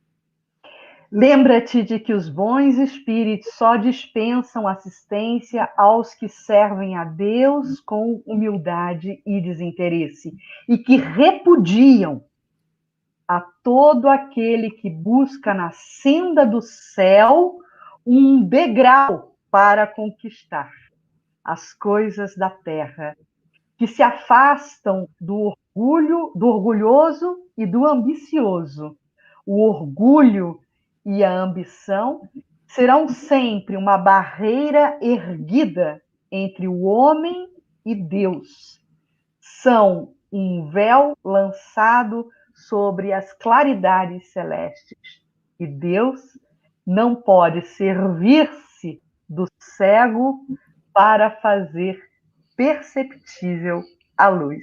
Lembra-te de que os bons espíritos só dispensam assistência aos que servem a Deus com humildade e desinteresse, e que repudiam a todo aquele que busca na senda do céu um degrau para conquistar as coisas da terra, que se afastam do orgulhoso e do ambicioso. O orgulho e a ambição serão sempre uma barreira erguida entre o homem e Deus. São um véu lançado sobre as claridades celestes. E Deus não pode servir-se do cego para fazer perceptível a luz.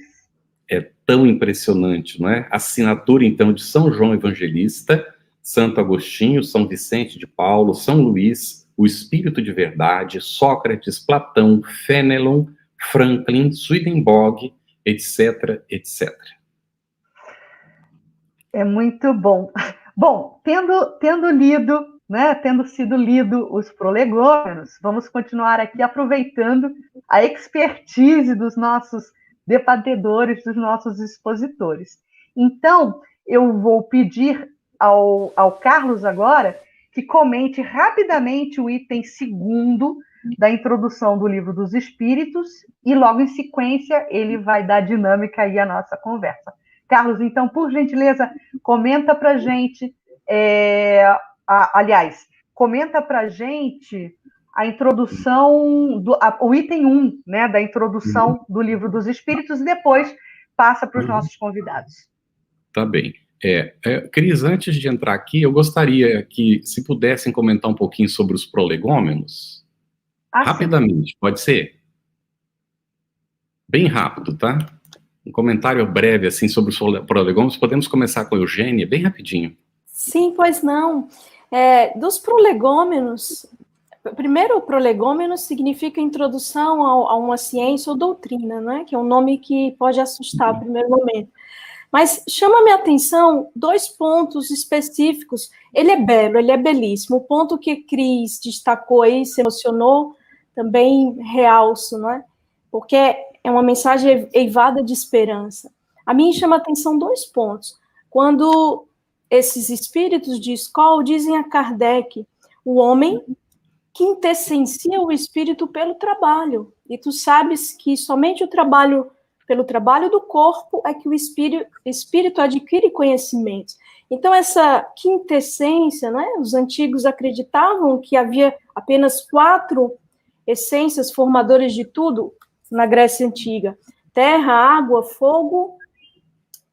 É tão impressionante, não é? Assinatura, então, de São João Evangelista, Santo Agostinho, São Vicente de Paulo, São Luís, o Espírito de Verdade, Sócrates, Platão, Fénelon, Franklin, Swedenborg, etc., etc. É muito bom. Bom, tendo lido, né, tendo sido lido os prolegômenos, vamos continuar aqui aproveitando a expertise dos nossos debatedores, dos nossos expositores. Então, eu vou pedir ao Carlos agora que comente rapidamente o item 2º da introdução do Livro dos Espíritos e logo em sequência ele vai dar dinâmica aí à nossa conversa. Carlos, então, por gentileza, comenta para a gente, comenta para a gente a introdução, o item 1, né, da introdução do Livro dos Espíritos, e depois passa para os nossos convidados. Tá bem. Cris, antes de entrar aqui, eu gostaria que, se pudessem comentar um pouquinho sobre os prolegômenos, rapidamente, pode ser? Bem rápido, tá? um comentário breve, assim, sobre os prolegômenos. Podemos começar com a Eugênia, bem rapidinho. Sim, pois não. Dos prolegômenos, primeiro, o prolegômeno significa introdução a uma ciência ou doutrina, né? Que é um nome que pode assustar no primeiro momento. Mas chama-me a atenção 2 pontos específicos. Ele é belo, ele é belíssimo. O ponto que Cris destacou aí, se emocionou, também realço, não é? Porque é uma mensagem eivada de esperança. A mim chama a atenção 2 pontos. Quando esses espíritos de escola dizem a Kardec, o homem quintessencia o espírito pelo trabalho. E tu sabes que somente pelo trabalho do corpo é que o espírito adquire conhecimentos. Então, essa quintessência, né, os antigos acreditavam que havia apenas 4 essências formadoras de tudo na Grécia Antiga: terra, água, fogo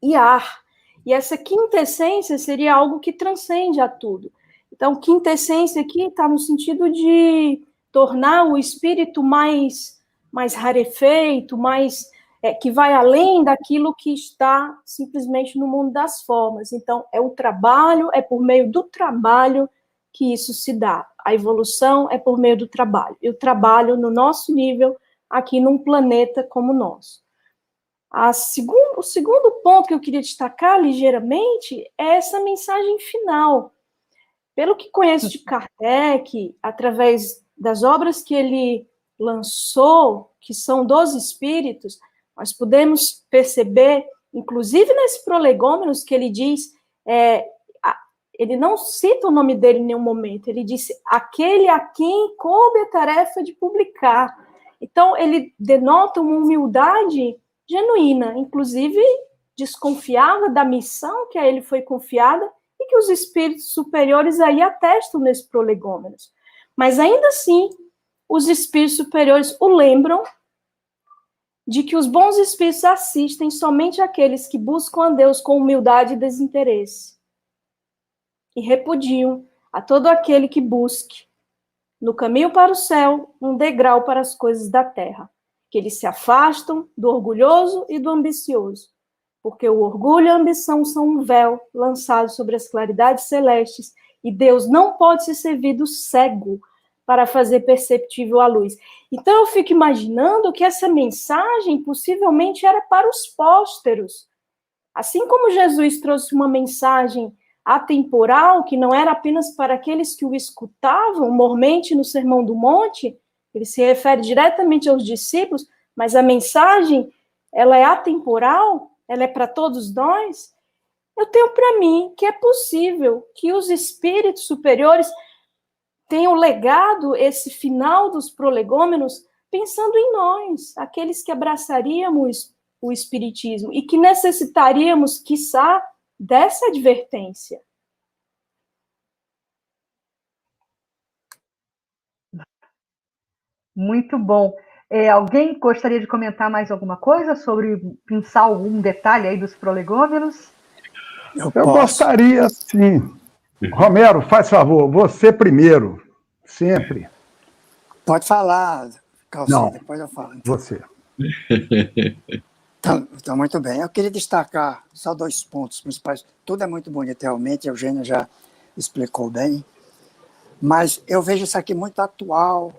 e ar. E essa quintessência seria algo que transcende a tudo. Então, quintessência aqui está no sentido de tornar o espírito mais rarefeito, que vai além daquilo que está simplesmente no mundo das formas. Então, é por meio do trabalho que isso se dá. A evolução é por meio do trabalho. E o trabalho no nosso nível, aqui num planeta como o nosso. O segundo ponto que eu queria destacar ligeiramente é essa mensagem final. Pelo que conheço de Kardec, através das obras que ele lançou, que são dos espíritos, nós podemos perceber, inclusive nesses prolegômenos que ele diz, ele não cita o nome dele em nenhum momento, ele disse aquele a quem coube a tarefa de publicar. Então, ele denota uma humildade genuína, inclusive desconfiava da missão que a ele foi confiada e que os espíritos superiores aí atestam nesses prolegômenos. Mas ainda assim, os espíritos superiores o lembram de que os bons espíritos assistem somente aqueles que buscam a Deus com humildade e desinteresse. E repudiam a todo aquele que busque, no caminho para o céu, um degrau para as coisas da terra. Que eles se afastam do orgulhoso e do ambicioso. Porque o orgulho e a ambição são um véu lançado sobre as claridades celestes, e Deus não pode ser servido cego para fazer perceptível a luz. Então eu fico imaginando que essa mensagem possivelmente era para os pósteros. Assim como Jesus trouxe uma mensagem atemporal, que não era apenas para aqueles que o escutavam mormente no Sermão do Monte, ele se refere diretamente aos discípulos, mas a mensagem, ela é atemporal, ela é para todos nós. Eu tenho para mim que é possível que os espíritos superiores tenham legado esse final dos prolegômenos pensando em nós, aqueles que abraçaríamos o espiritismo e que necessitaríamos, quiçá, dessa advertência. Muito bom. Alguém gostaria de comentar mais alguma coisa sobre pensar algum detalhe aí dos prolegômenos? Eu gostaria, sim. Romero, faz favor, você primeiro, sempre. Pode falar, Calcinha, Não, depois eu falo. Você. Então, muito bem. Eu queria destacar só 2 pontos principais. Tudo é muito bonito, realmente, a Eugênia já explicou bem, mas eu vejo isso aqui muito atual,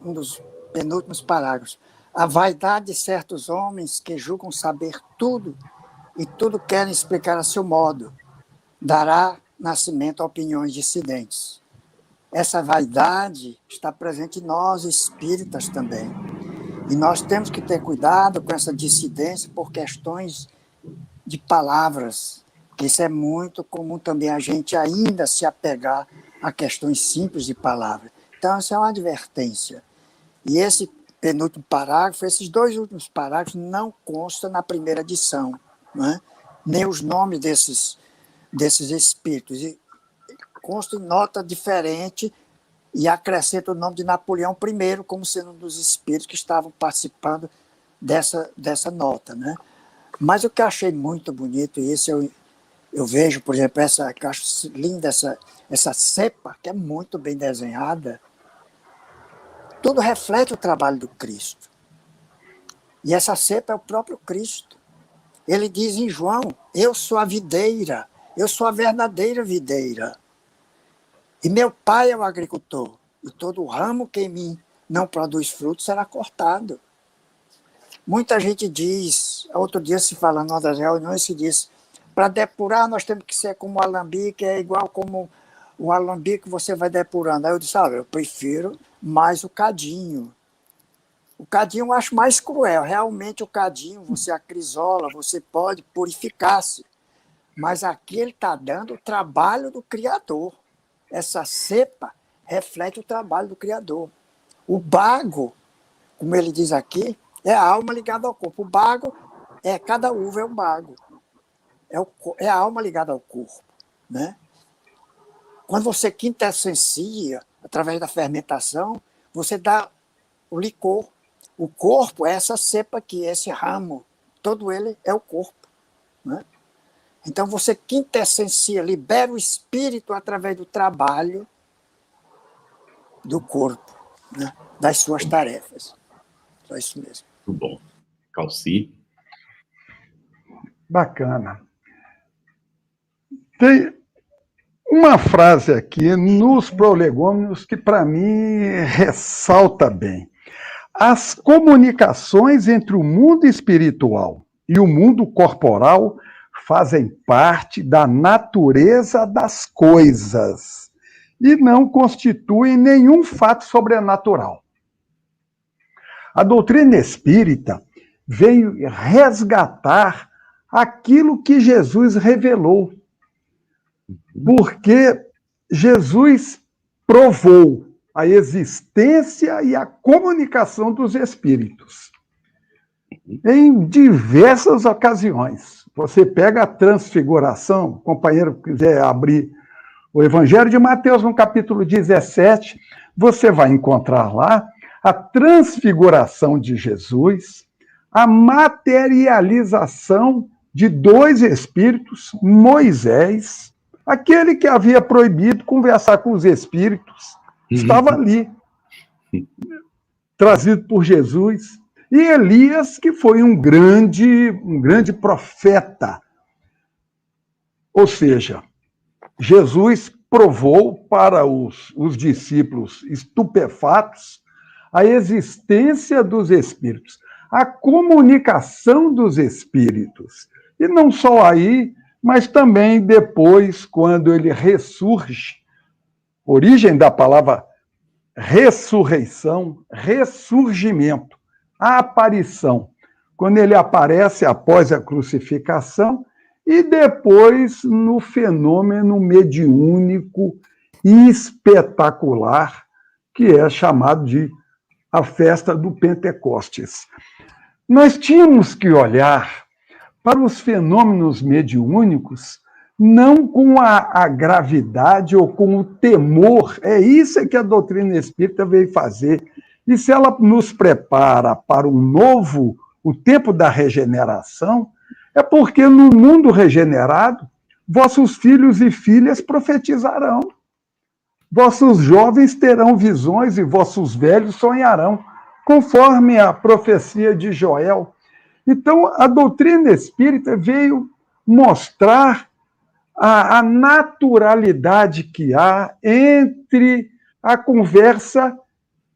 um dos penúltimos parágrafos. A vaidade de certos homens que julgam saber tudo e tudo querem explicar a seu modo, dará nascimento a opiniões dissidentes. Essa vaidade está presente em nós, espíritas, também. E nós temos que ter cuidado com essa dissidência por questões de palavras, que isso é muito comum também, a gente ainda se apegar a questões simples de palavras. Então, essa é uma advertência. E esse penúltimo parágrafo, esses 2 últimos parágrafos não constam na primeira edição, não é? Nem os nomes desses espíritos. E consta em nota diferente e acrescenta o nome de Napoleão I como sendo um dos espíritos que estavam participando dessa nota, né? Mas o que eu achei muito bonito, e isso eu vejo, por exemplo, que eu acho linda essa cepa, que é muito bem desenhada, tudo reflete o trabalho do Cristo. E essa cepa é o próprio Cristo. Ele diz em João, eu sou a videira, eu sou a verdadeira videira. E meu pai é o agricultor. E todo ramo que em mim não produz fruto será cortado. Muita gente diz, outro dia se falando em uma das reuniões, se diz, para depurar nós temos que ser como o alambique, é igual como o alambique você vai depurando. Aí eu disse, eu prefiro mais o cadinho. O cadinho eu acho mais cruel. Realmente o cadinho, você acrisola, você pode purificar-se. Mas aqui ele está dando o trabalho do Criador. Essa cepa reflete o trabalho do Criador. O bago, como ele diz aqui, é a alma ligada ao corpo. O bago, cada uva é um bago. É a alma ligada ao corpo. Né? Quando você quintessencia, através da fermentação, você dá o licor. O corpo é essa cepa aqui, esse ramo. Todo ele é o corpo. Né? Então você quintessencia, libera o espírito através do trabalho do corpo, né? Das suas tarefas. Só isso mesmo. Muito bom. Calci. Bacana. Tem uma frase aqui nos prolegômenos que, para mim, ressalta bem. As comunicações entre o mundo espiritual e o mundo corporal fazem parte da natureza das coisas e não constituem nenhum fato sobrenatural. A doutrina espírita veio resgatar aquilo que Jesus revelou, porque Jesus provou a existência e a comunicação dos espíritos em diversas ocasiões. Você pega a transfiguração, o companheiro quiser abrir o Evangelho de Mateus, no capítulo 17, você vai encontrar lá a transfiguração de Jesus, a materialização de dois espíritos, Moisés, aquele que havia proibido conversar com os espíritos, estava ali, trazido por Jesus, e Elias, que foi um grande profeta. Ou seja, Jesus provou para os discípulos estupefatos a existência dos espíritos, a comunicação dos espíritos. E não só aí, mas também depois, quando ele ressurge, origem da palavra ressurreição, ressurgimento, a aparição, quando ele aparece após a crucificação e depois no fenômeno mediúnico e espetacular que é chamado de a festa do Pentecostes. Nós tínhamos que olhar para os fenômenos mediúnicos não com a gravidade ou com o temor. É isso que a doutrina espírita veio fazer. E se ela nos prepara para o tempo da regeneração, é porque no mundo regenerado, vossos filhos e filhas profetizarão. Vossos jovens terão visões e vossos velhos sonharão, conforme a profecia de Joel. Então, a doutrina espírita veio mostrar a naturalidade que há entre a conversa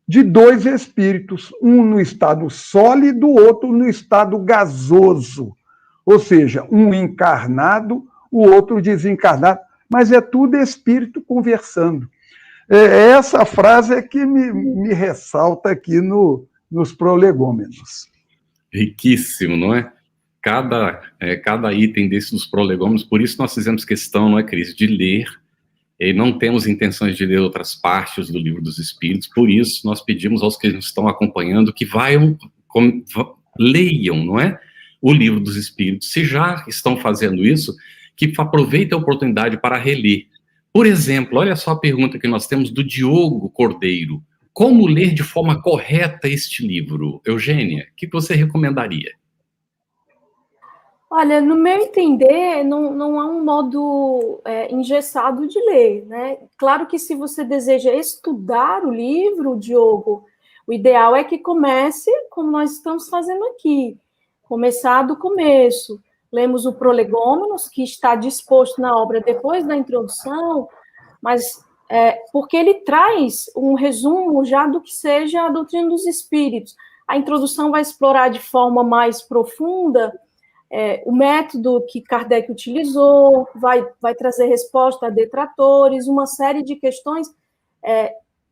de dois espíritos, um no estado sólido, outro no estado gasoso. Ou seja, um encarnado, o outro desencarnado, mas é tudo espírito conversando. Essa frase é que me ressalta aqui nos prolegômenos. Riquíssimo, não é? Cada item desses dos prolegômenos, por isso nós fizemos questão, não é, Cris, de ler, e não temos intenções de ler outras partes do Livro dos Espíritos, por isso nós pedimos aos que nos estão acompanhando que leiam, não é? O Livro dos Espíritos. Se já estão fazendo isso, que aproveitem a oportunidade para reler. Por exemplo, olha só a pergunta que nós temos do Diogo Cordeiro. Como ler de forma correta este livro? Eugênia, o que você recomendaria? Olha, no meu entender, não há um modo engessado de ler, né? Claro que se você deseja estudar o livro, Diogo, o ideal é que comece como nós estamos fazendo aqui, começar do começo, lemos o Prolegômenos, que está disposto na obra depois da introdução, mas porque ele traz um resumo já do que seja a doutrina dos espíritos. A introdução vai explorar de forma mais profunda o método que Kardec utilizou, vai trazer resposta a detratores, uma série de questões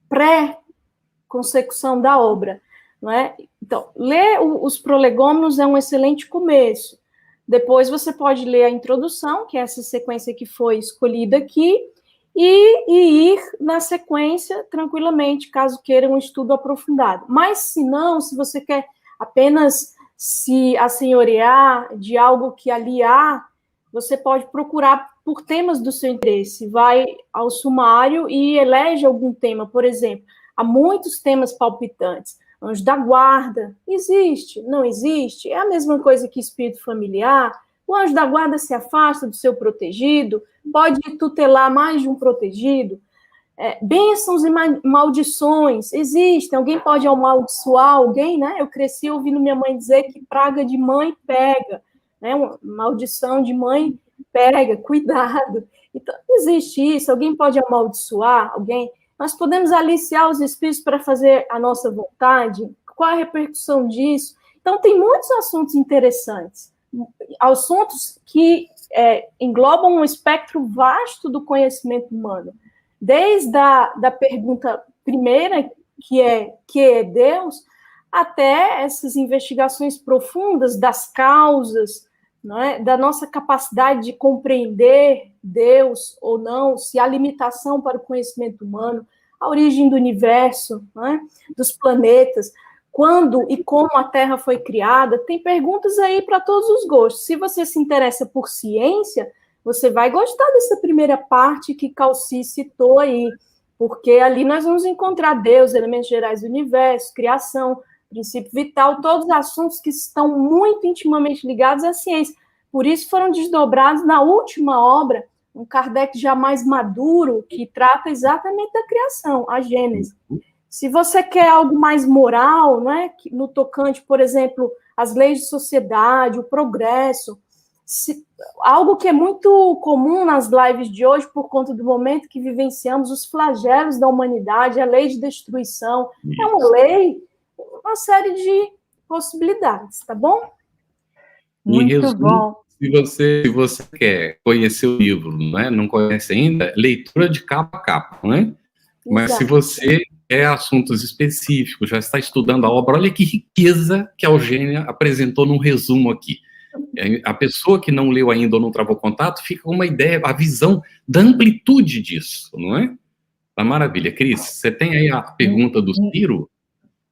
pré-consecução da obra. Não é? Então, ler os prolegômenos é um excelente começo. Depois você pode ler a introdução, que é essa sequência que foi escolhida aqui, e ir na sequência tranquilamente, caso queira um estudo aprofundado. Mas, se não, se você quer apenas se assenhorear de algo que ali há, você pode procurar por temas do seu interesse. Vai ao sumário e elege algum tema. Por exemplo, há muitos temas palpitantes. Anjo da guarda, existe, não existe? É a mesma coisa que espírito familiar. O anjo da guarda se afasta do seu protegido, pode tutelar mais de um protegido. Bênçãos e maldições existem. Alguém pode amaldiçoar alguém, né? Eu cresci ouvindo minha mãe dizer que praga de mãe pega, né? Uma maldição de mãe pega, cuidado. Então, existe isso. Alguém pode amaldiçoar alguém. Nós podemos aliciar os espíritos para fazer a nossa vontade? Qual a repercussão disso? Então, tem muitos assuntos interessantes. Assuntos que englobam um espectro vasto do conhecimento humano. Desde a pergunta primeira, que é Deus, até essas investigações profundas das causas, não é? Da nossa capacidade de compreender Deus ou não, se há limitação para o conhecimento humano, a origem do universo, não é? Dos planetas, quando e como a Terra foi criada, tem perguntas aí para todos os gostos. Se você se interessa por ciência, você vai gostar dessa primeira parte que Calci citou aí, porque ali nós vamos encontrar Deus, elementos gerais do universo, criação, princípio vital, todos os assuntos que estão muito intimamente ligados à ciência. Por isso foram desdobrados na última obra, um Kardec já mais maduro, que trata exatamente da criação, a Gênese. Se você quer algo mais moral, né, no tocante, por exemplo, às leis de sociedade, o progresso, algo que é muito comum nas lives de hoje, por conta do momento que vivenciamos, os flagelos da humanidade, a lei de destruição, é uma lei, uma série de possibilidades, tá bom? Muito bom. Se você quer conhecer o livro, não conhece ainda, leitura de capa a capa, não é? Mas se você quer assuntos específicos, já está estudando a obra, olha que riqueza que a Eugênia apresentou num resumo aqui. A pessoa que não leu ainda ou não travou contato, fica com uma ideia, a visão da amplitude disso, não é? Tá maravilha. Cris, você tem aí a pergunta do Ciro?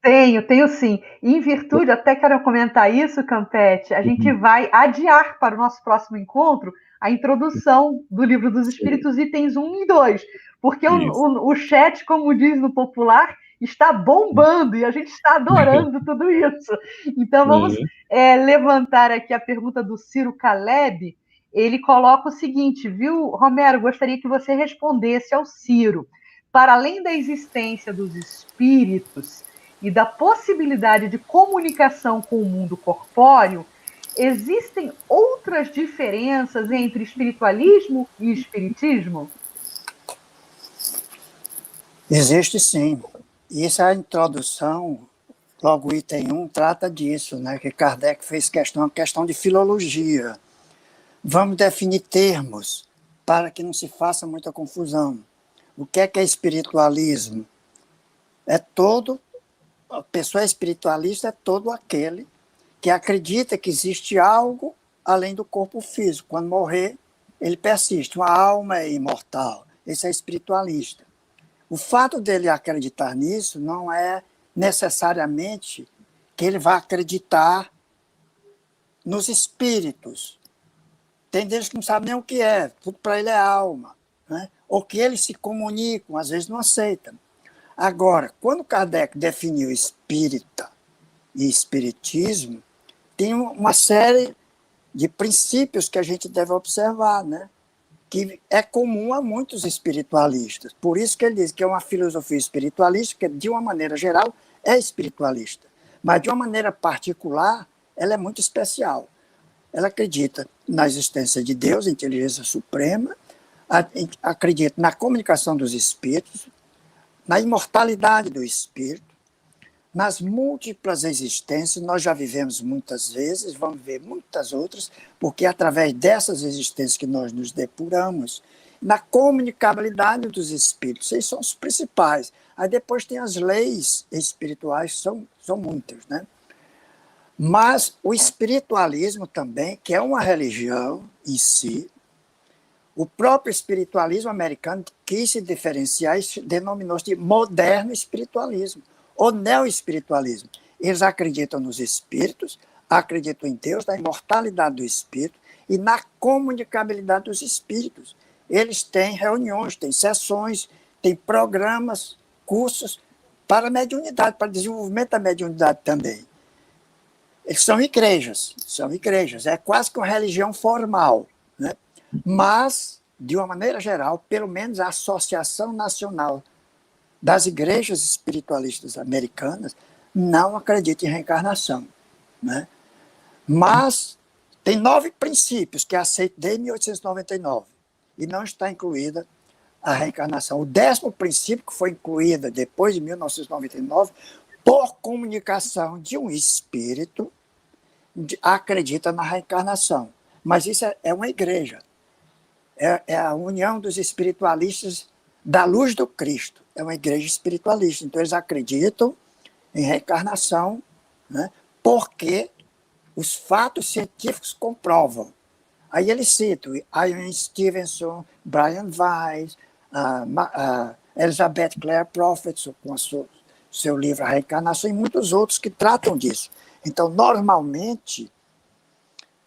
Tenho sim. Em virtude, até quero comentar isso, Campete, a gente vai adiar para o nosso próximo encontro a introdução do Livro dos Espíritos, itens 1 e 2, porque o chat, como diz no popular, está bombando e a gente está adorando tudo isso. Então, vamos levantar aqui a pergunta do Ciro Caleb. Ele coloca o seguinte, viu, Romero? Gostaria que você respondesse ao Ciro. Para além da existência dos espíritos e da possibilidade de comunicação com o mundo corpóreo, existem outras diferenças entre espiritualismo e espiritismo? Existe sim. E essa introdução, logo o item 1, trata disso, né? Que Kardec fez questão de filologia. Vamos definir termos para que não se faça muita confusão. O que é espiritualismo? A pessoa espiritualista é todo aquele que acredita que existe algo além do corpo físico. Quando morrer, ele persiste. Uma alma é imortal. Esse é espiritualista. O fato dele acreditar nisso não é necessariamente que ele vai acreditar nos espíritos. Tem deles que não sabem nem o que é. Tudo para ele é alma. Né? Ou que eles se comunicam, às vezes não aceitam. Agora, quando Kardec definiu espírita e espiritismo, tem uma série de princípios que a gente deve observar, né? Que é comum a muitos espiritualistas. Por isso que ele diz que é uma filosofia espiritualista, que de uma maneira geral é espiritualista, mas de uma maneira particular ela é muito especial. ela acredita na existência de Deus, inteligência suprema, acredita na comunicação dos espíritos, na imortalidade do espírito, nas múltiplas existências. Nós já vivemos muitas vezes, vamos ver muitas outras, porque é através dessas existências que nós nos depuramos, na comunicabilidade dos espíritos. Esses são os principais. Aí depois tem as leis espirituais, são muitas, né? Mas o espiritualismo também, que é uma religião em si, o próprio espiritualismo americano quis se diferenciar e denominou-se de moderno espiritualismo, ou neo-espiritualismo. Eles acreditam nos espíritos, acreditam em Deus, na imortalidade do espírito e na comunicabilidade dos espíritos. Eles têm reuniões, têm sessões, têm programas, cursos para a mediunidade, para o desenvolvimento da mediunidade também. Eles são igrejas, é quase que uma religião formal, né? Mas, de uma maneira geral, pelo menos a Associação Nacional das Igrejas Espiritualistas Americanas não acredita em reencarnação, né? Mas tem 9 princípios que aceita desde 1899 e não está incluída a reencarnação. O 10º princípio, que foi incluída depois de 1999, por comunicação de um espírito, acredita na reencarnação. Mas isso é uma igreja. É a união dos espiritualistas da luz do Cristo. É uma igreja espiritualista. Então, eles acreditam em reencarnação, né, porque os fatos científicos comprovam. Aí eles citam Ian Stevenson, Brian Weiss, Elizabeth Clare Prophet, com seu livro A Reencarnação, e muitos outros que tratam disso. Então, normalmente,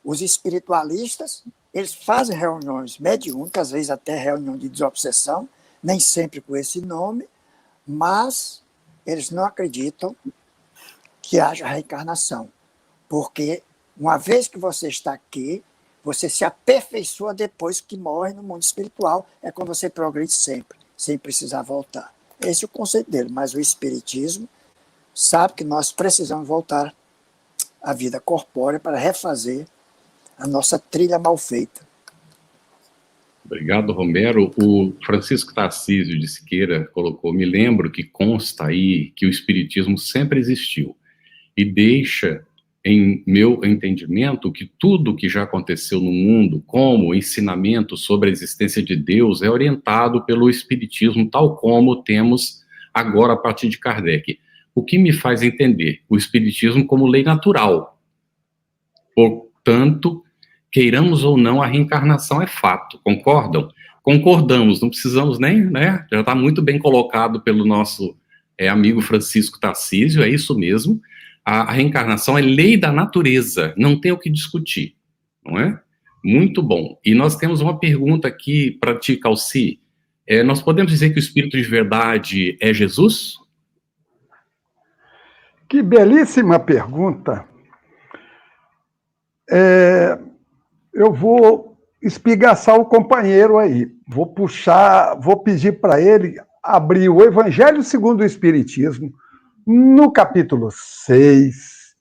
os espiritualistas, eles fazem reuniões mediúnicas, às vezes até reunião de desobsessão, nem sempre com esse nome, mas eles não acreditam que haja reencarnação, porque uma vez que você está aqui, você se aperfeiçoa depois que morre no mundo espiritual, é quando você progride sempre, sem precisar voltar. Esse é o conceito dele, mas o espiritismo sabe que nós precisamos voltar à vida corpórea para refazer a nossa trilha mal feita. Obrigado, Romero. O Francisco Tarcísio de Siqueira colocou: me lembro que consta aí que o espiritismo sempre existiu e deixa, em meu entendimento, que tudo que já aconteceu no mundo, como ensinamento sobre a existência de Deus, é orientado pelo espiritismo, tal como temos agora a partir de Kardec. O que me faz entender o espiritismo como lei natural. Portanto, queiramos ou não, a reencarnação é fato. Concordam? Concordamos, não precisamos nem, né? Já está muito bem colocado pelo nosso amigo Francisco Tarcísio, é isso mesmo. A reencarnação é lei da natureza, não tem o que discutir, não é? Muito bom. E nós temos uma pergunta aqui para ti, Calci. Nós podemos dizer que o Espírito de verdade é Jesus? Que belíssima pergunta. Eu vou espigaçar o companheiro aí. Vou pedir para ele abrir o Evangelho segundo o Espiritismo, no capítulo 6,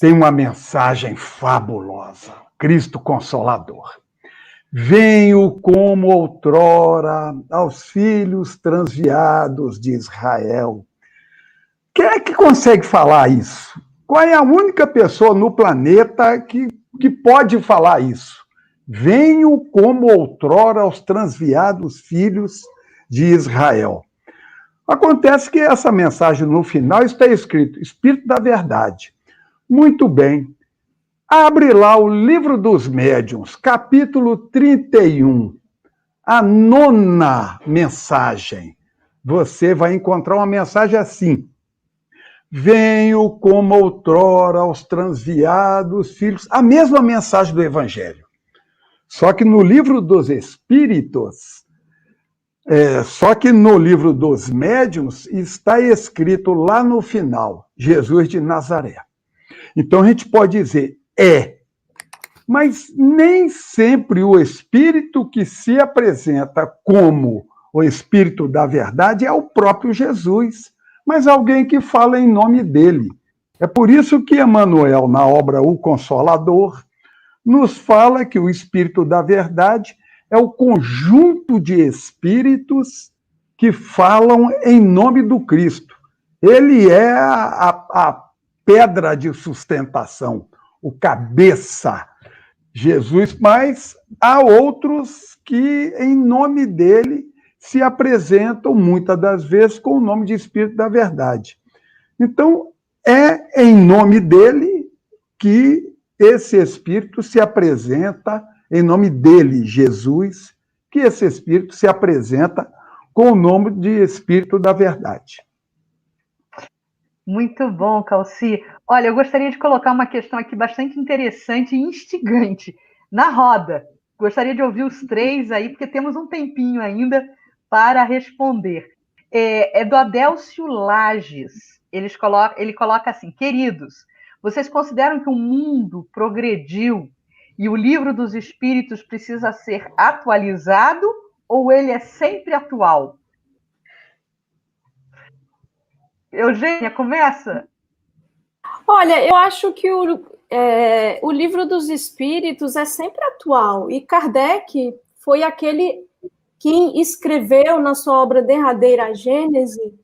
tem uma mensagem fabulosa. Cristo Consolador. Venho como outrora aos filhos transviados de Israel. Quem é que consegue falar isso? Qual é a única pessoa no planeta que pode falar isso? Venho como outrora aos transviados filhos de Israel. Acontece que essa mensagem, no final, está escrito Espírito da Verdade. Muito bem. Abre lá o Livro dos Médiuns, capítulo 31, a 9ª mensagem. Você vai encontrar uma mensagem assim: venho como outrora aos transviados filhos. A mesma mensagem do Evangelho. Só que no Livro dos Espíritos, só que no Livro dos Médiuns está escrito lá no final, Jesus de Nazaré. Então a gente pode dizer, mas nem sempre o Espírito que se apresenta como o Espírito da Verdade é o próprio Jesus, mas alguém que fala em nome dele. É por isso que Emmanuel, na obra O Consolador, nos fala que o Espírito da Verdade é o conjunto de espíritos que falam em nome do Cristo. Ele é a pedra de sustentação, o cabeça, Jesus, mas há outros que, em nome dele, se apresentam, muitas das vezes, com o nome de Espírito da Verdade. Então, é em nome dele que esse Espírito se apresenta, em nome dele, Jesus, que esse Espírito se apresenta com o nome de Espírito da Verdade. Muito bom, Calci. Olha, eu gostaria de colocar uma questão aqui bastante interessante e instigante na roda. Gostaria de ouvir os três aí, porque temos um tempinho ainda para responder. É do Adélcio Lages. Ele coloca assim: queridos, vocês consideram que o mundo progrediu e o livro dos espíritos precisa ser atualizado ou ele é sempre atual? Eugênia, começa. Olha, eu acho que o livro dos Espíritos é sempre atual, e Kardec foi aquele que escreveu na sua obra derradeira, a Gênese,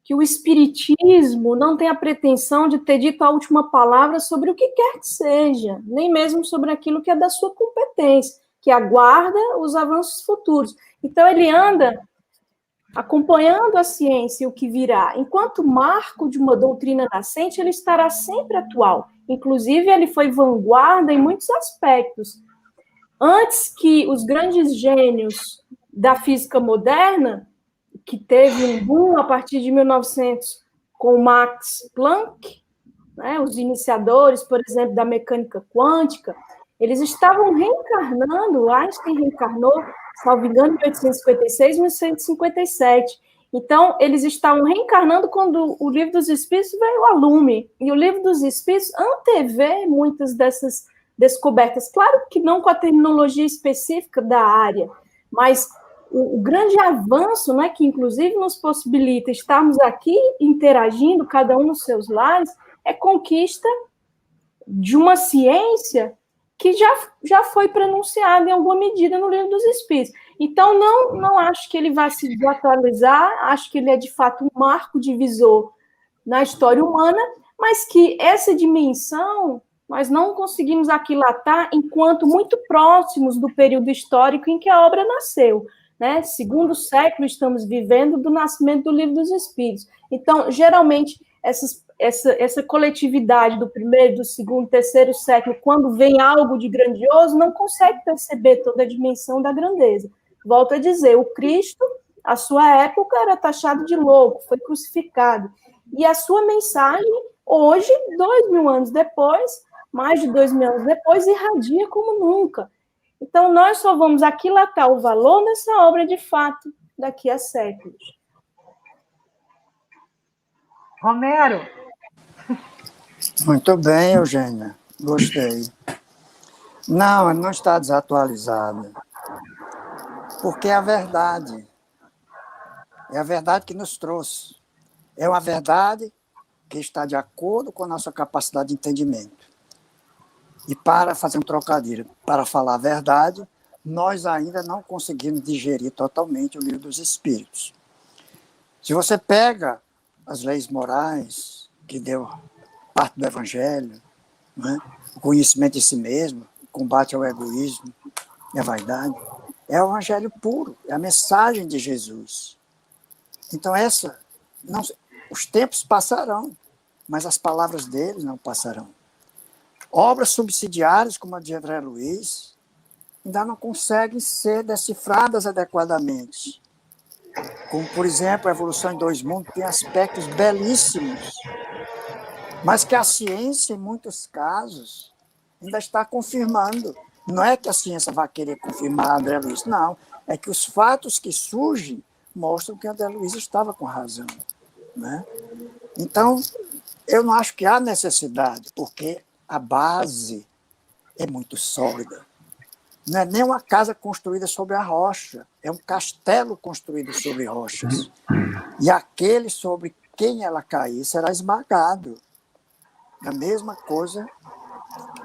que o Espiritismo não tem a pretensão de ter dito a última palavra sobre o que quer que seja, nem mesmo sobre aquilo que é da sua competência, que aguarda os avanços futuros. Então, ele anda acompanhando a ciência e o que virá. Enquanto marco de uma doutrina nascente, ele estará sempre atual. Inclusive, ele foi vanguarda em muitos aspectos. Antes que os grandes gênios da física moderna, que teve um boom a partir de 1900 com Max Planck, né, os iniciadores, por exemplo, da mecânica quântica, eles estavam reencarnando, Einstein reencarnou, salvo engano, em 1856 e 1857. Então, eles estavam reencarnando quando o Livro dos Espíritos veio a lume. E o Livro dos Espíritos antevê muitas dessas descobertas. Claro que não com a terminologia específica da área, mas o grande avanço, né, que inclusive nos possibilita estarmos aqui interagindo, cada um nos seus lares, é conquista de uma ciência que já foi pronunciada em alguma medida no Livro dos Espíritos. Então, não acho que ele vai se desatualizar, acho que ele é, de fato, um marco divisor na história humana, mas que essa dimensão nós não conseguimos aquilatar enquanto muito próximos do período histórico em que a obra nasceu. Né? Segundo século estamos vivendo do nascimento do Livro dos Espíritos. Então, geralmente, essa coletividade do primeiro, do segundo, terceiro século, quando vem algo de grandioso, não consegue perceber toda a dimensão da grandeza. Volto a dizer, o Cristo, à sua época, era taxado de louco, foi crucificado. E a sua mensagem, hoje, 2000 anos depois, mais de 2000 anos depois, irradia como nunca. Então, nós só vamos aquilatar o valor dessa obra, de fato, daqui a séculos. Romero. Muito bem, Eugênia. Gostei. Não, não está desatualizada. Porque é a verdade. É a verdade que nos trouxe. É uma verdade que está de acordo com a nossa capacidade de entendimento. E para fazer um trocadilho, para falar a verdade, nós ainda não conseguimos digerir totalmente o Livro dos Espíritos. Se você pega as leis morais, que deu parte do Evangelho, né? O conhecimento de si mesmo, o combate ao egoísmo e à vaidade, é o Evangelho puro, é a mensagem de Jesus. Então, os tempos passarão, mas as palavras dele não passarão. Obras subsidiárias, como a de André Luiz, ainda não conseguem ser decifradas adequadamente. Como, por exemplo, a Evolução em Dois Mundos tem aspectos belíssimos, mas que a ciência, em muitos casos, ainda está confirmando. Não é que a ciência vai querer confirmar André Luiz, não. É que os fatos que surgem mostram que André Luiz estava com razão. Né? Então, eu não acho que há necessidade, porque a base é muito sólida. Não é nem uma casa construída sobre a rocha, é um castelo construído sobre rochas. E aquele sobre quem ela cair será esmagado. A mesma coisa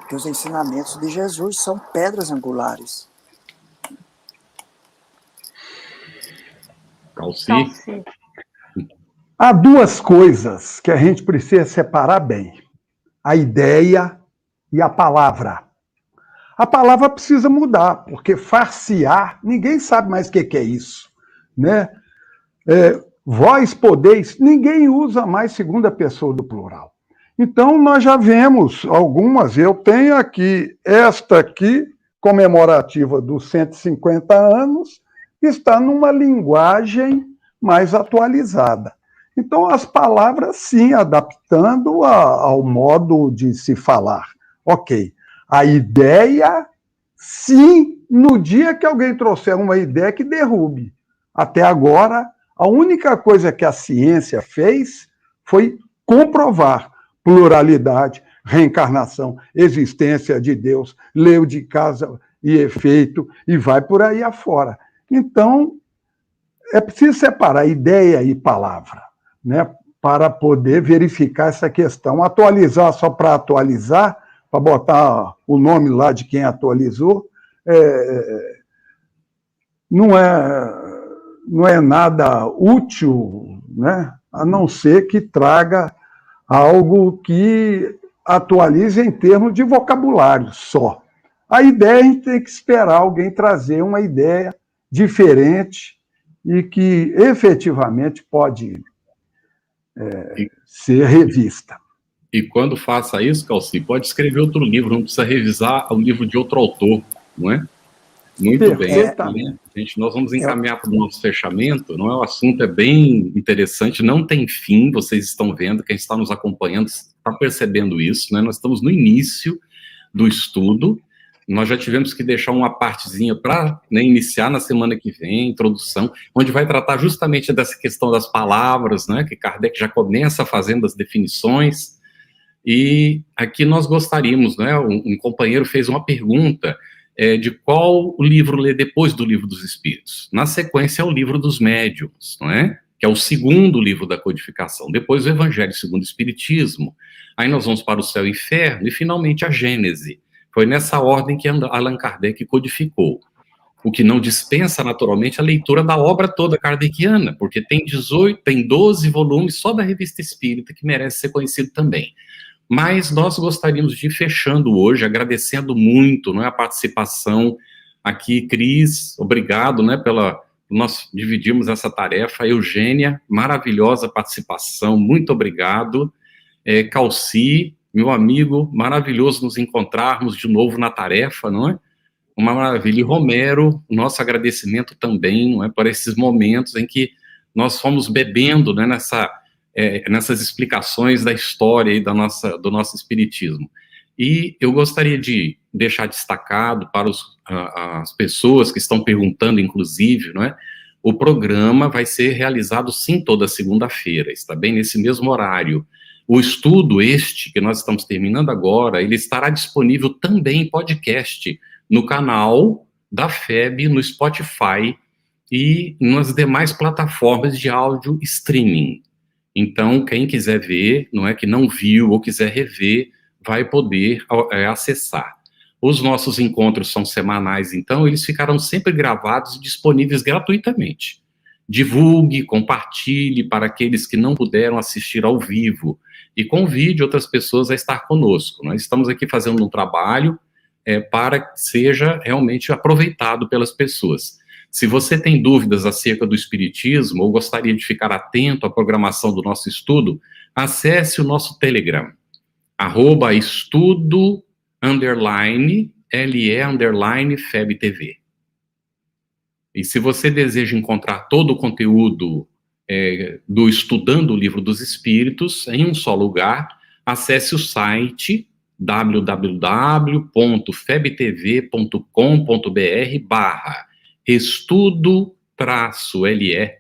porque os ensinamentos de Jesus são pedras angulares. Calci. Há duas coisas que a gente precisa separar bem: a ideia e a palavra. A palavra precisa mudar, porque farsear, ninguém sabe mais o que é isso, né? Vós podeis, ninguém usa mais segunda pessoa do plural. Então, nós já vemos algumas, eu tenho aqui, esta aqui, comemorativa dos 150 anos, está numa linguagem mais atualizada. Então, as palavras, sim, adaptando ao modo de se falar. Ok. A ideia, sim, no dia que alguém trouxer uma ideia que derrube. Até agora, a única coisa que a ciência fez foi comprovar pluralidade, reencarnação, existência de Deus, lei de causa e efeito, e vai por aí afora. Então, é preciso separar ideia e palavra, né, para poder verificar essa questão. Atualizar só para atualizar, para botar o nome lá de quem atualizou, não é nada útil, né, a não ser que traga algo que atualize em termos de vocabulário só. A ideia, a gente tem que esperar alguém trazer uma ideia diferente e que efetivamente pode ser revista. E quando faça isso, Calci, pode escrever outro livro, não precisa revisar o livro de outro autor, não é? Muito bem. Gente, nós vamos encaminhar para o nosso fechamento, não é? O assunto é bem interessante, não tem fim, vocês estão vendo, quem está nos acompanhando está percebendo isso, né? Nós estamos no início do estudo, nós já tivemos que deixar uma partezinha para, né, iniciar na semana que vem, introdução, onde vai tratar justamente dessa questão das palavras, né, que Kardec já começa fazendo as definições, e aqui nós gostaríamos, né, um companheiro fez uma pergunta de qual o livro ler depois do Livro dos Espíritos. Na sequência é o Livro dos Médiuns, não é? Que é o segundo livro da codificação. Depois o Evangelho segundo o Espiritismo. Aí nós vamos para o Céu e Inferno e finalmente a Gênese. Foi nessa ordem que Allan Kardec codificou. O que não dispensa, naturalmente, a leitura da obra toda kardeciana, porque tem 12 volumes só da Revista Espírita, que merece ser conhecido também. Mas nós gostaríamos de ir fechando hoje, agradecendo muito, não é, a participação aqui, Cris, obrigado, né, nós dividimos essa tarefa, Eugênia, maravilhosa participação, muito obrigado, Calci, meu amigo, maravilhoso nos encontrarmos de novo na tarefa, não é? Uma maravilha. E Romero, nosso agradecimento também, não é, por esses momentos em que nós fomos bebendo, né, nessas explicações da história e do nosso espiritismo. E eu gostaria de deixar destacado para as pessoas que estão perguntando, inclusive, não é? O programa vai ser realizado, sim, toda segunda-feira, está bem nesse mesmo horário. O estudo que nós estamos terminando agora, ele estará disponível também em podcast, no canal da FEB, no Spotify e nas demais plataformas de áudio streaming. Então, quem quiser ver, não é, que não viu ou quiser rever, vai poder acessar. Os nossos encontros são semanais, então eles ficarão sempre gravados e disponíveis gratuitamente. Divulgue, compartilhe para aqueles que não puderam assistir ao vivo e convide outras pessoas a estar conosco. Nós estamos aqui fazendo um trabalho para que seja realmente aproveitado pelas pessoas. Se você tem dúvidas acerca do Espiritismo ou gostaria de ficar atento à programação do nosso estudo, acesse o nosso Telegram, @estudo_LE_FebTV. E se você deseja encontrar todo o conteúdo do Estudando o Livro dos Espíritos em um só lugar, acesse o site www.febtv.com.br/estudo-LE.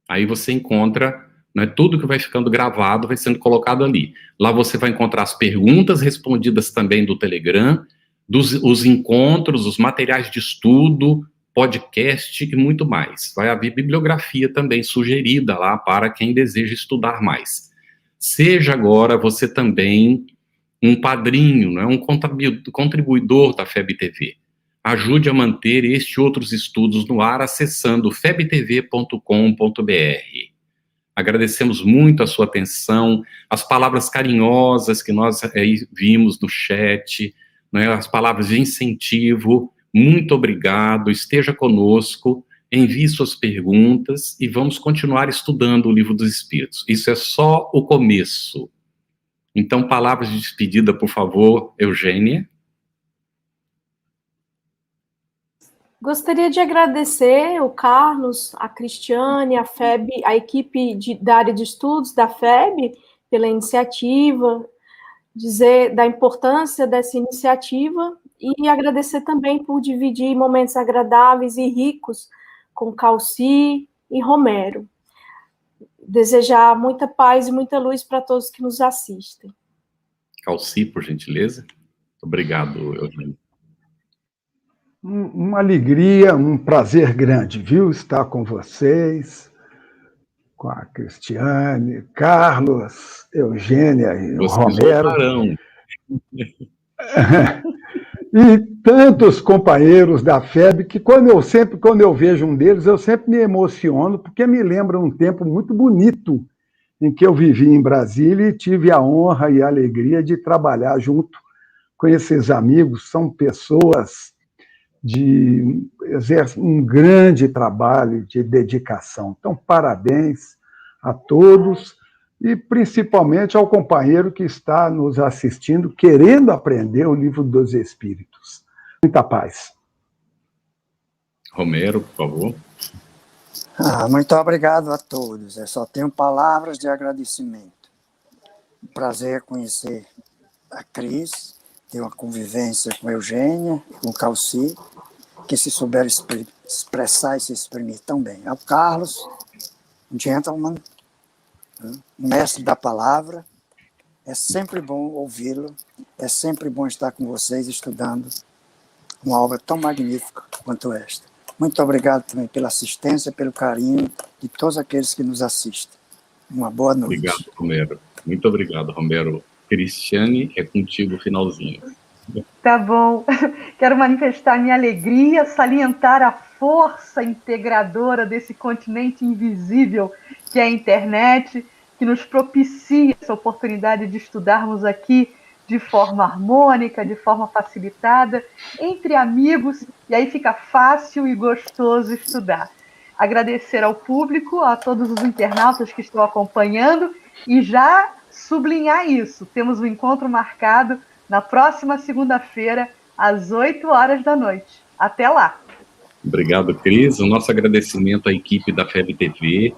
Aí você encontra, né, tudo que vai ficando gravado, vai sendo colocado ali. Lá você vai encontrar as perguntas respondidas também do Telegram, os encontros, os materiais de estudo, podcast e muito mais. Vai haver bibliografia também sugerida lá para quem deseja estudar mais. Seja agora você também um padrinho, não é? Um contribuidor da FEB TV. Ajude a manter este e outros estudos no ar acessando febtv.com.br. Agradecemos muito a sua atenção, as palavras carinhosas que nós vimos no chat, né, as palavras de incentivo. Muito obrigado, esteja conosco, envie suas perguntas e vamos continuar estudando o Livro dos Espíritos. Isso é só o começo. Então, palavras de despedida, por favor, Eugênia. Gostaria de agradecer o Carlos, a Cristiane, a FEB, a equipe da área de estudos da FEB pela iniciativa, dizer da importância dessa iniciativa e agradecer também por dividir momentos agradáveis e ricos com Calci e Romero. Desejar muita paz e muita luz para todos que nos assistem. Calci, por gentileza. Obrigado, Eugênio. Uma alegria, um prazer grande, viu? Estar com vocês, com a Cristiane, Carlos, Eugênia e o Romero. E tantos companheiros da FEB que quando eu vejo um deles, eu sempre me emociono, porque me lembra um tempo muito bonito em que eu vivi em Brasília e tive a honra e a alegria de trabalhar junto com esses amigos. São pessoas exercem um grande trabalho de dedicação. Então, parabéns a todos e principalmente ao companheiro que está nos assistindo, querendo aprender o Livro dos Espíritos. Muita paz. Romero, por favor. Muito obrigado a todos. Eu só tenho palavras de agradecimento. Um prazer conhecer a Cris, ter uma convivência com a Eugênia, com o Calci, que se souberam expressar e se exprimir tão bem. Ao Carlos, um gentleman, um mestre da palavra. É sempre bom ouvi-lo, é sempre bom estar com vocês estudando uma obra tão magnífica quanto esta. Muito obrigado também pela assistência, pelo carinho de todos aqueles que nos assistem. Uma boa noite. Obrigado, Romero. Muito obrigado, Romero. Cristiane, é contigo o finalzinho. Tá bom. Quero manifestar minha alegria, salientar a força integradora desse continente invisível que é a internet, que nos propicia essa oportunidade de estudarmos aqui de forma harmônica, de forma facilitada, entre amigos, e aí fica fácil e gostoso estudar. Agradecer ao público, a todos os internautas que estão acompanhando, e já sublinhar isso. Temos um encontro marcado na próxima segunda-feira, às 8 da noite. Até lá! Obrigado, Cris. O nosso agradecimento à equipe da FEB TV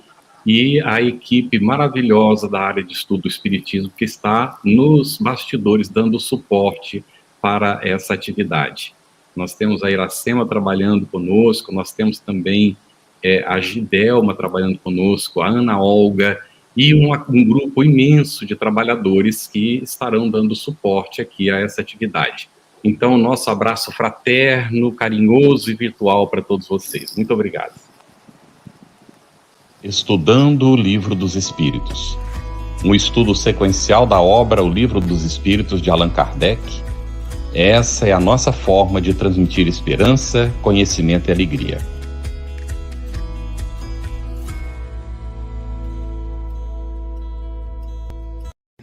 e à equipe maravilhosa da área de estudo do Espiritismo que está nos bastidores dando suporte para essa atividade. Nós temos a Iracema trabalhando conosco, nós temos também a Gidelma trabalhando conosco, a Ana Olga e um grupo imenso de trabalhadores que estarão dando suporte aqui a essa atividade. Então, nosso abraço fraterno, carinhoso e virtual para todos vocês. Muito obrigado. Estudando o Livro dos Espíritos. Um estudo sequencial da obra O Livro dos Espíritos de Allan Kardec. Essa é a nossa forma de transmitir esperança, conhecimento e alegria.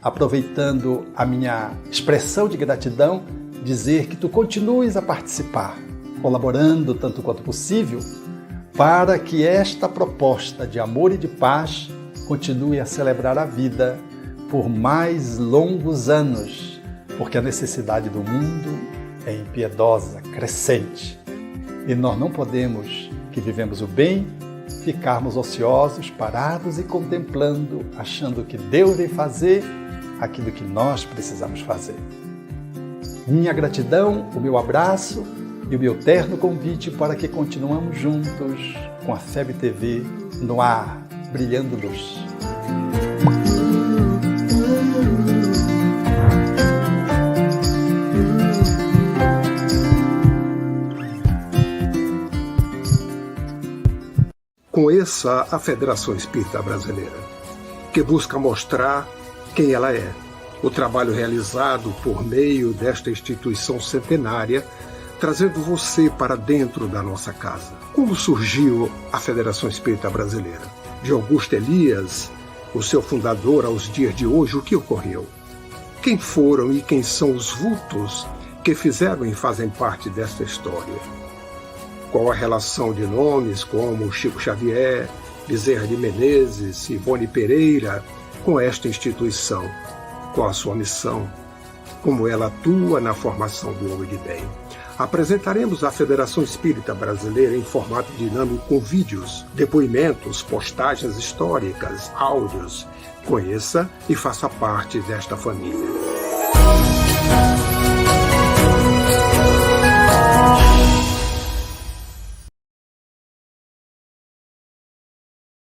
Aproveitando a minha expressão de gratidão, dizer que tu continues a participar, colaborando tanto quanto possível, para que esta proposta de amor e de paz continue a celebrar a vida por mais longos anos, porque a necessidade do mundo é impiedosa, crescente. E nós não podemos, que vivemos o bem, ficarmos ociosos, parados e contemplando, achando que Deus vai fazer aquilo que nós precisamos fazer. Minha gratidão, o meu abraço e o meu terno convite para que continuemos juntos com a FEB TV no ar, brilhando luz. Conheça a Federação Espírita Brasileira, que busca mostrar quem ela é, o trabalho realizado por meio desta instituição centenária, trazendo você para dentro da nossa casa. Como surgiu a Federação Espírita Brasileira? De Augusto Elias, o seu fundador, aos dias de hoje, o que ocorreu? Quem foram e quem são os vultos que fizeram e fazem parte desta história? Qual a relação de nomes como Chico Xavier, Bezerra de Menezes, Ivone Pereira com esta instituição? Qual a sua missão? Como ela atua na formação do homem de bem? Apresentaremos a Federação Espírita Brasileira em formato dinâmico com vídeos, depoimentos, postagens históricas, áudios. Conheça e faça parte desta família.